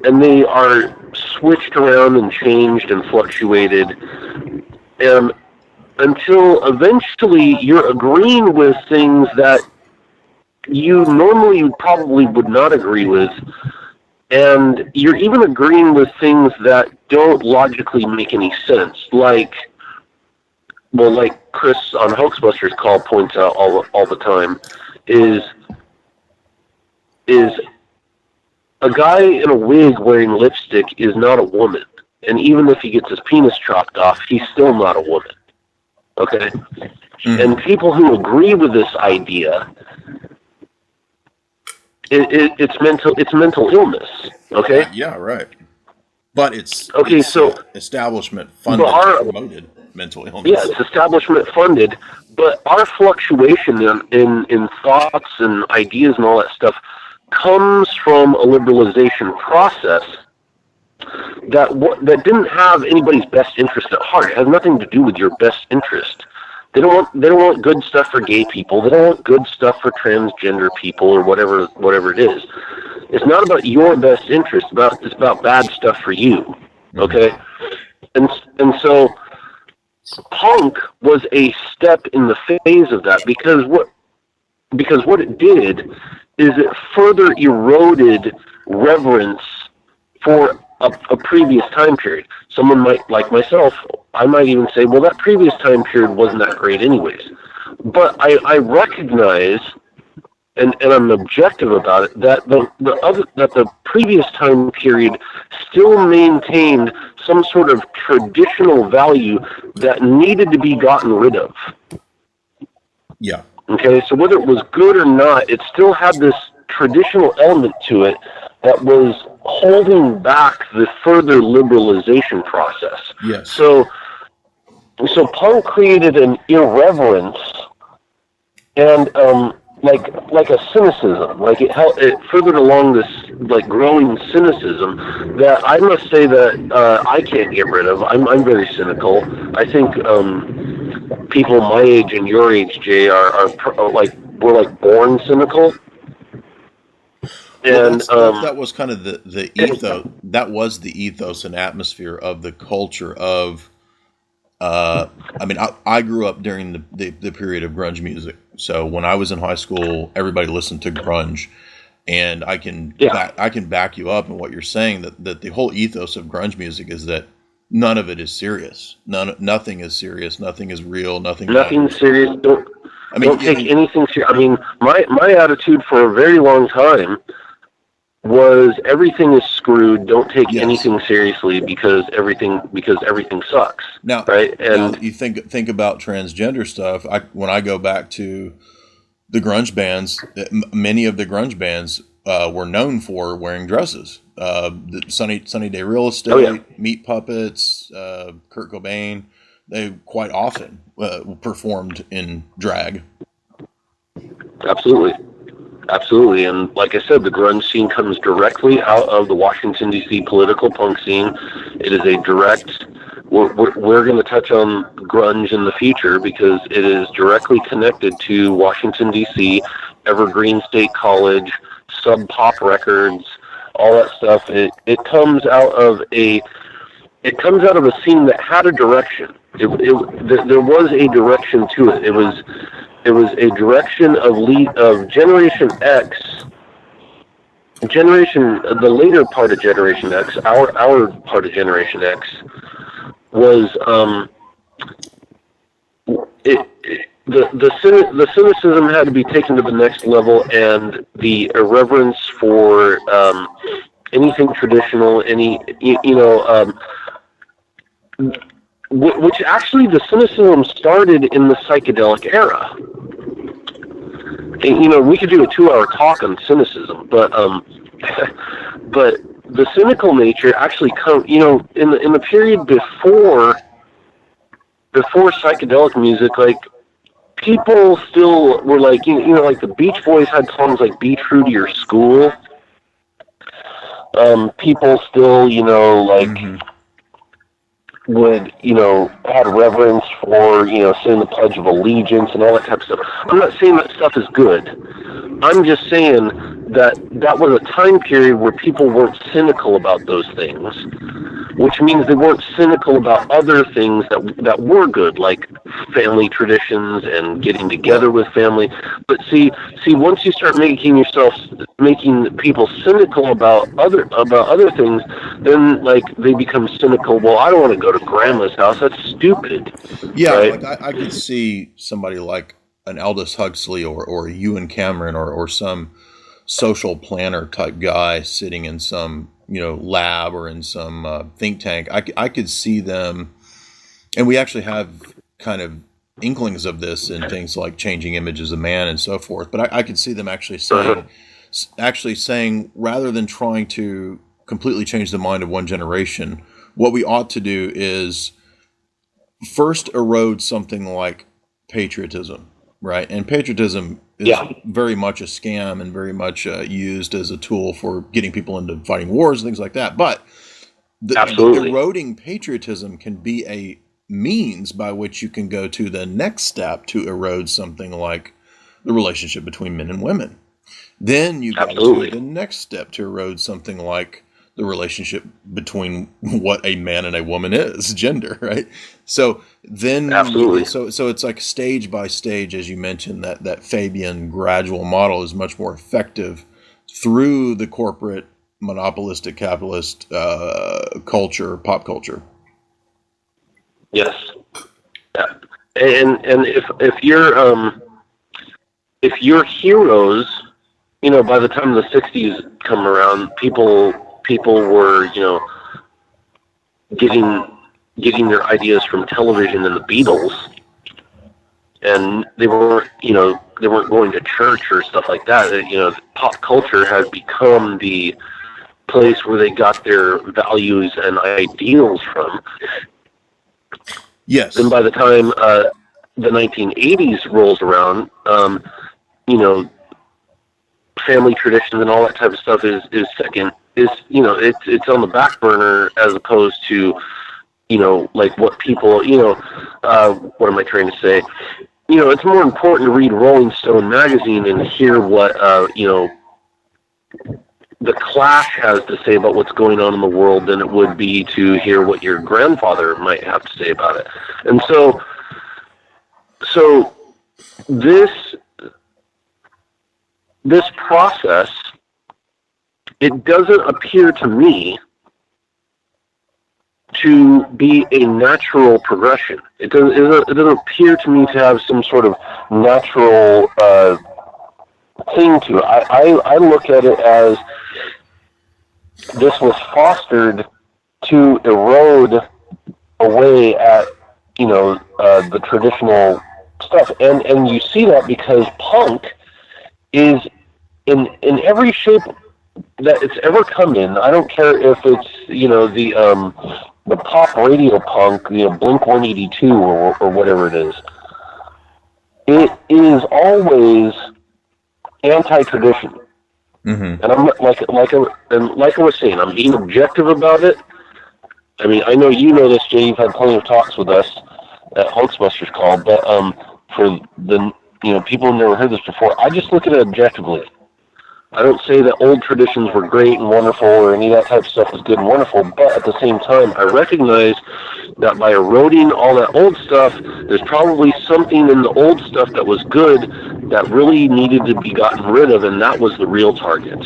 and they are switched around and changed and fluctuated, and until eventually you're agreeing with things that you normally probably would not agree with, and you're even agreeing with things that don't logically make any sense, like Chris on Hoaxbusters Call points out all the time, is a guy in a wig wearing lipstick is not a woman, and even if he gets his penis chopped off, he's still not a woman. Okay? Mm-hmm. And people who agree with this idea, it's mental illness. Okay? Yeah, right. But it's establishment funded, promoted mental illness. Yeah, it's establishment funded, but our fluctuation in thoughts and ideas and all that stuff comes from a liberalization process that didn't have anybody's best interest at heart. It has nothing to do with your best interest. They don't want good stuff for gay people. They don't want good stuff for transgender people or whatever it is. It's not about your best interest. It's about bad stuff for you. Okay? And so punk was a step in the phase of that because what it did is it further eroded reverence for a previous time period. Someone might, like myself, I might even say, well, that previous time period wasn't that great anyways. But I recognize, and I'm objective about it, that the previous time period still maintained some sort of traditional value that needed to be gotten rid of. Yeah. Okay, so whether it was good or not, it still had this traditional element to it that was holding back the further liberalization process. Yes. So punk created an irreverence and like a cynicism, like it furthered along this like growing cynicism that I must say that I can't get rid of. I'm very cynical. I think people my age and your age, Jay, are like, we're like born cynical. Well, that was kind of the ethos. That was the ethos and atmosphere of the culture of. I mean, I grew up during the period of grunge music. So when I was in high school, everybody listened to grunge, and I can back you up in what you're saying, that the whole ethos of grunge music is that none of it is serious. Nothing is serious. Nothing is real. Nothing serious. Don't take anything serious. I mean, my attitude for a very long time was everything is screwed. Don't take anything seriously because everything sucks. Now, right? And now you think about transgender stuff. When I go back to the grunge bands, many of the grunge bands were known for wearing dresses. The Sunny Day Real Estate, Meat Puppets, Kurt Cobain, they quite often performed in drag. Absolutely, and like I said, the grunge scene comes directly out of the Washington, D.C. political punk scene. It is a direct. We're going to touch on grunge in the future because it is directly connected to Washington, D.C., Evergreen State College, Sub Pop Records, all that stuff. It comes out of a scene that had a direction. There was a direction to it. It was a direction of Generation X. The later part of Generation X, our part of Generation X, was the cynicism had to be taken to the next level, and the irreverence for anything traditional, which actually the cynicism started in the psychedelic era. And, we could do a 2-hour talk on cynicism, but but the cynical nature actually comes, in the period before psychedelic music, like people still were like, like the Beach Boys had songs like "Be True to Your School." People still, would, had reverence for, saying the Pledge of Allegiance and all that type of stuff. I'm not saying that stuff is good. I'm just saying that was a time period where people weren't cynical about those things, which means they weren't cynical about other things that were good, like family traditions and getting together with family. But see, once you start making people cynical about other things, then like they become cynical. Well, I don't want to go to grandma's house. That's stupid. Yeah, right? Like I could see somebody like an Aldous Huxley or a Ewan Cameron or some social planner type guy sitting in some lab or in some think tank. I could see them, and we actually have kind of inklings of this in things like Changing Images of Man and so forth. But I could see them actually saying, rather than trying to completely change the mind of one generation, what we ought to do is first erode something like patriotism, right? And patriotism is very much a scam and very much used as a tool for getting people into fighting wars and things like that. But the eroding patriotism can be a means by which you can go to the next step to erode something like the relationship between men and women. Then you go to the next step to erode something like the relationship between what a man and a woman is, gender, right? So then, so it's like stage by stage, as you mentioned, that Fabian gradual model is much more effective through the corporate monopolistic capitalist culture, pop culture. Yes, and if your heroes, by the time the '60s come around, people were, getting their ideas from television and the Beatles, and they weren't going to church or stuff like that. Pop culture had become the place where they got their values and ideals from. Yes. And by the time the 1980s rolls around, family traditions and all that type of stuff is second. It's on the back burner as opposed to like what people, what am I trying to say? It's more important to read Rolling Stone magazine and hear what, the Clash has to say about what's going on in the world than it would be to hear what your grandfather might have to say about it. And so this process, it doesn't appear to me to be a natural progression. It doesn't appear to me to have some sort of natural thing to it. I look at it as this was fostered to erode away at the traditional stuff, and you see that because punk is in every shape that it's ever come in. I don't care if it's the pop radio punk, Blink 182 or whatever it is. It is always anti-tradition. Mm-hmm. And I'm like I was saying, I'm being objective about it. I mean, I know you know this, Jay. You've had plenty of talks with us at Hoaxbusters Call, but for the people who've never heard this before, I just look at it objectively. I don't say that old traditions were great and wonderful or any of that type of stuff was good and wonderful, but at the same time, I recognize that by eroding all that old stuff, there's probably something in the old stuff that was good that really needed to be gotten rid of, and that was the real target.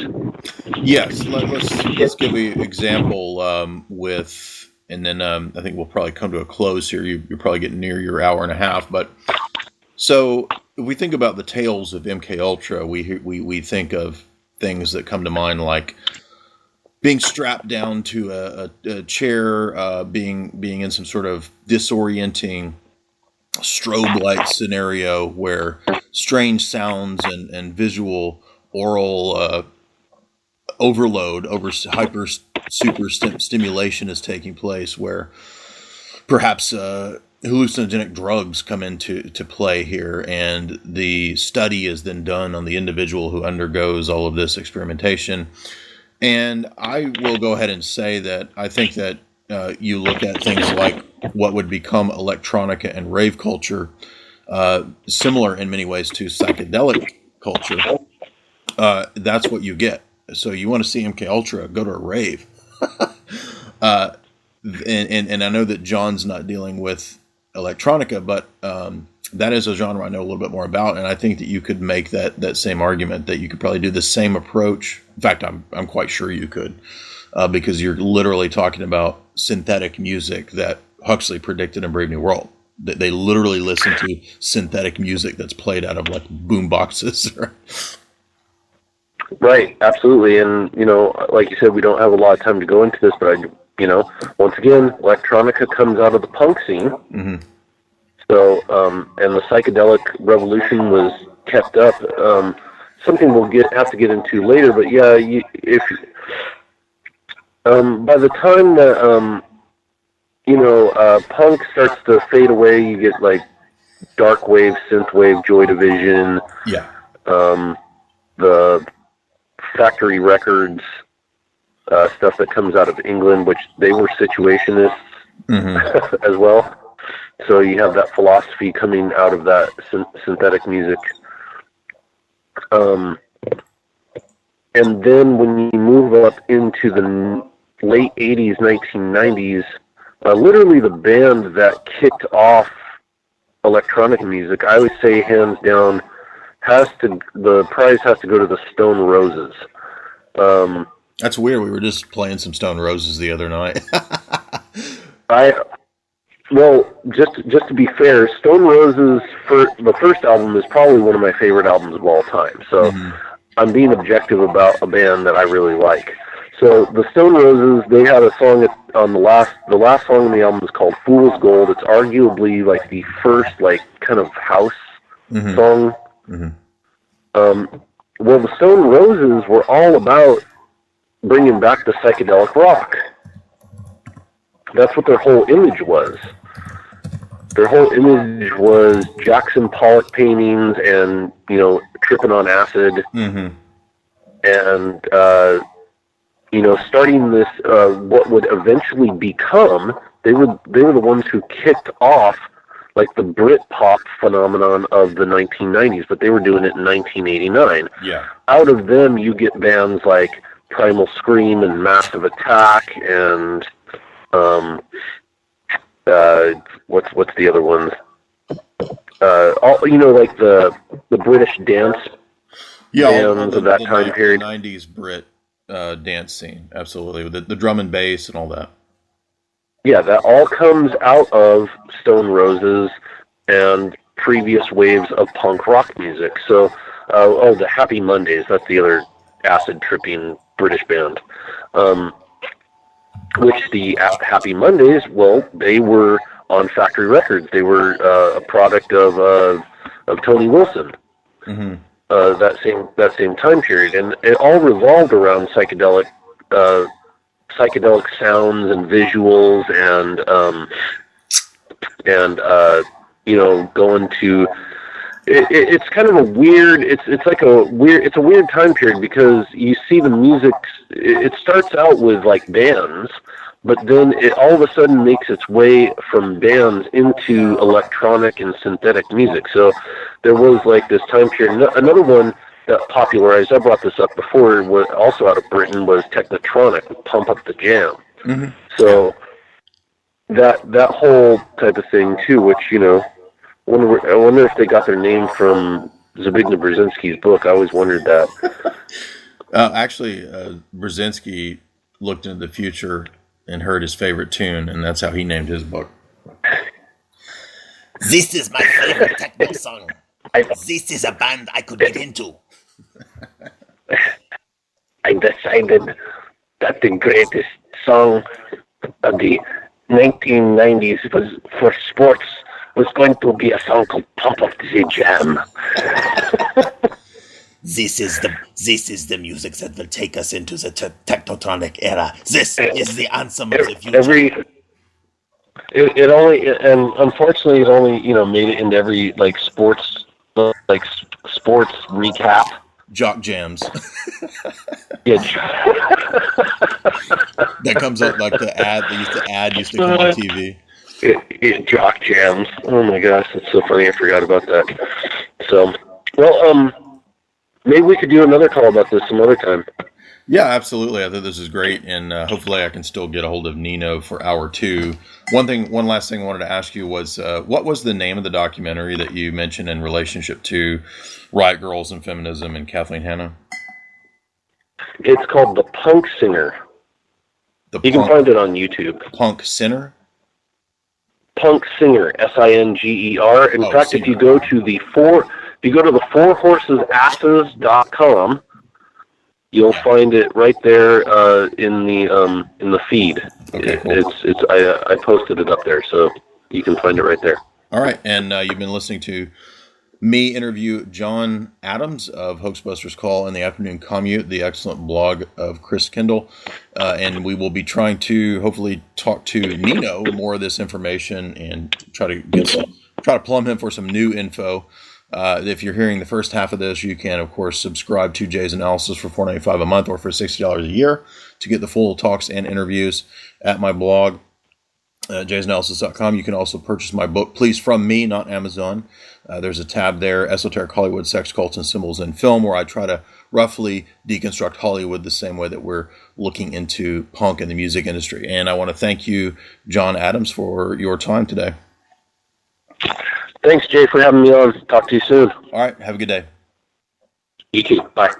Yes, let's give you an example with, and then I think we'll probably come to a close here. You're probably getting near your hour and a half, but so if we think about the tales of MK Ultra, we think of things that come to mind like being strapped down to a chair, being in some sort of disorienting strobe light scenario where strange sounds and visual oral overload over hyper super stimulation is taking place, where perhaps hallucinogenic drugs come into play here, and the study is then done on the individual who undergoes all of this experimentation. And I will go ahead and say that I think that you look at things like what would become electronica and rave culture, similar in many ways to psychedelic culture. That's what you get. So you want to see MK Ultra, go to a rave. And I know that John's not dealing with electronica, but that is a genre I know a little bit more about, and I think that you could make that same argument, that you could probably do the same approach. In fact, I'm quite sure you could, because you're literally talking about synthetic music that Huxley predicted in Brave New World. That they literally listen to synthetic music that's played out of like boom boxes. Right, absolutely, and like you said, we don't have a lot of time to go into this, but once again, electronica comes out of the punk scene. Mm-hmm. So, and the psychedelic revolution was kept up. Something we'll have to get into later, but yeah, by the time that punk starts to fade away, you get like dark wave, synth wave, Joy Division. Yeah. The factory records. Stuff that comes out of England, which they were situationists mm-hmm. as well. So you have that philosophy coming out of that synthetic music. And then when you move up into the late 80s, 1990s, literally the band that kicked off electronic music, I would say hands down, the prize has to go to the Stone Roses. That's weird. We were just playing some Stone Roses the other night. Just to be fair, Stone Roses, the first album is probably one of my favorite albums of all time. So mm-hmm. I'm being objective about a band that I really like. So the Stone Roses, they had a song on the last song on the album is called Fool's Gold. It's arguably like the first like kind of house mm-hmm. song. Mm-hmm. Well, the Stone Roses were all about bringing back the psychedelic rock. That's what their whole image was. Their whole image was Jackson Pollock paintings and, tripping on acid. Mm-hmm. And, starting this, what would eventually become they were the ones who kicked off like the Britpop phenomenon of the 1990s, but they were doing it in 1989. Yeah. Out of them, you get bands like Primal Scream and Massive Attack and what's the other ones? All like the British dance bands of that time period. The 90s Brit dance scene, absolutely, with the drum and bass and all that. Yeah, that all comes out of Stone Roses and previous waves of punk rock music. So, the Happy Mondays, that's the other acid-tripping British band. Which the Happy Mondays, well, they were on Factory Records. They were a product of Tony Wilson. Mm-hmm. That same time period, and it all revolved around psychedelic sounds and visuals, and going to it's kind of a weird it's a weird time period, because you see the music, it starts out with like bands, but then it all of a sudden makes its way from bands into electronic and synthetic music. So there was like this time period. Another one that popularized, I brought this up before, was also out of Britain, was Technotronic, Pump Up the Jam. Mm-hmm. So that whole type of thing too, which, I wonder if they got their name from Zbigniew Brzezinski's book. I always wondered that. Actually, Brzezinski looked into the future and heard his favorite tune, and that's how he named his book. This is my favorite techno song. This is a band I could get into. I decided that the greatest song of the 1990s was for sports was going to be a song called Pump Up the Jam. This is the music that will take us into the technotronic era. This is the anthem of the future. It only, and unfortunately, it only made it into every sports recap. Jock jams. Yeah. That comes up like the ad used to come on TV. Jock jams. Oh my gosh, that's so funny. I forgot about that. So, well, maybe we could do another call about this some other time. Yeah, absolutely. I think this is great, and hopefully I can still get a hold of Nino for hour 2. One last thing I wanted to ask you was, what was the name of the documentary that you mentioned in relationship to Riot Girls and Feminism and Kathleen Hanna? It's called The Punk Singer. You can find it on YouTube. Punk Sinner? Punk Singer, Singer. In fact, Singer. if you go to the fourhorsesass's.com, you'll find it right there in the feed. Okay, cool. I posted it up there, so you can find it right there. All right, and you've been listening to me interview John Adams of Hoaxbusters Call in the Afternoon Commute, the excellent blog of Chris Kendall, and we will be trying to hopefully talk to Nino more of this information and try to plumb him for some new info. If you're hearing the first half of this, you can, of course, subscribe to Jay's Analysis for $4.95 a month or for $60 a year to get the full talks and interviews at my blog, JaysAnalysis.com. You can also purchase my book, Please From Me, not Amazon. There's a tab there, Esoteric Hollywood, Sex, Cults, and Symbols in Film, where I try to roughly deconstruct Hollywood the same way that we're looking into punk and the music industry. And I want to thank you, John Adams, for your time today. Thanks, Jay, for having me on. Talk to you soon. All right. Have a good day. You too. Bye.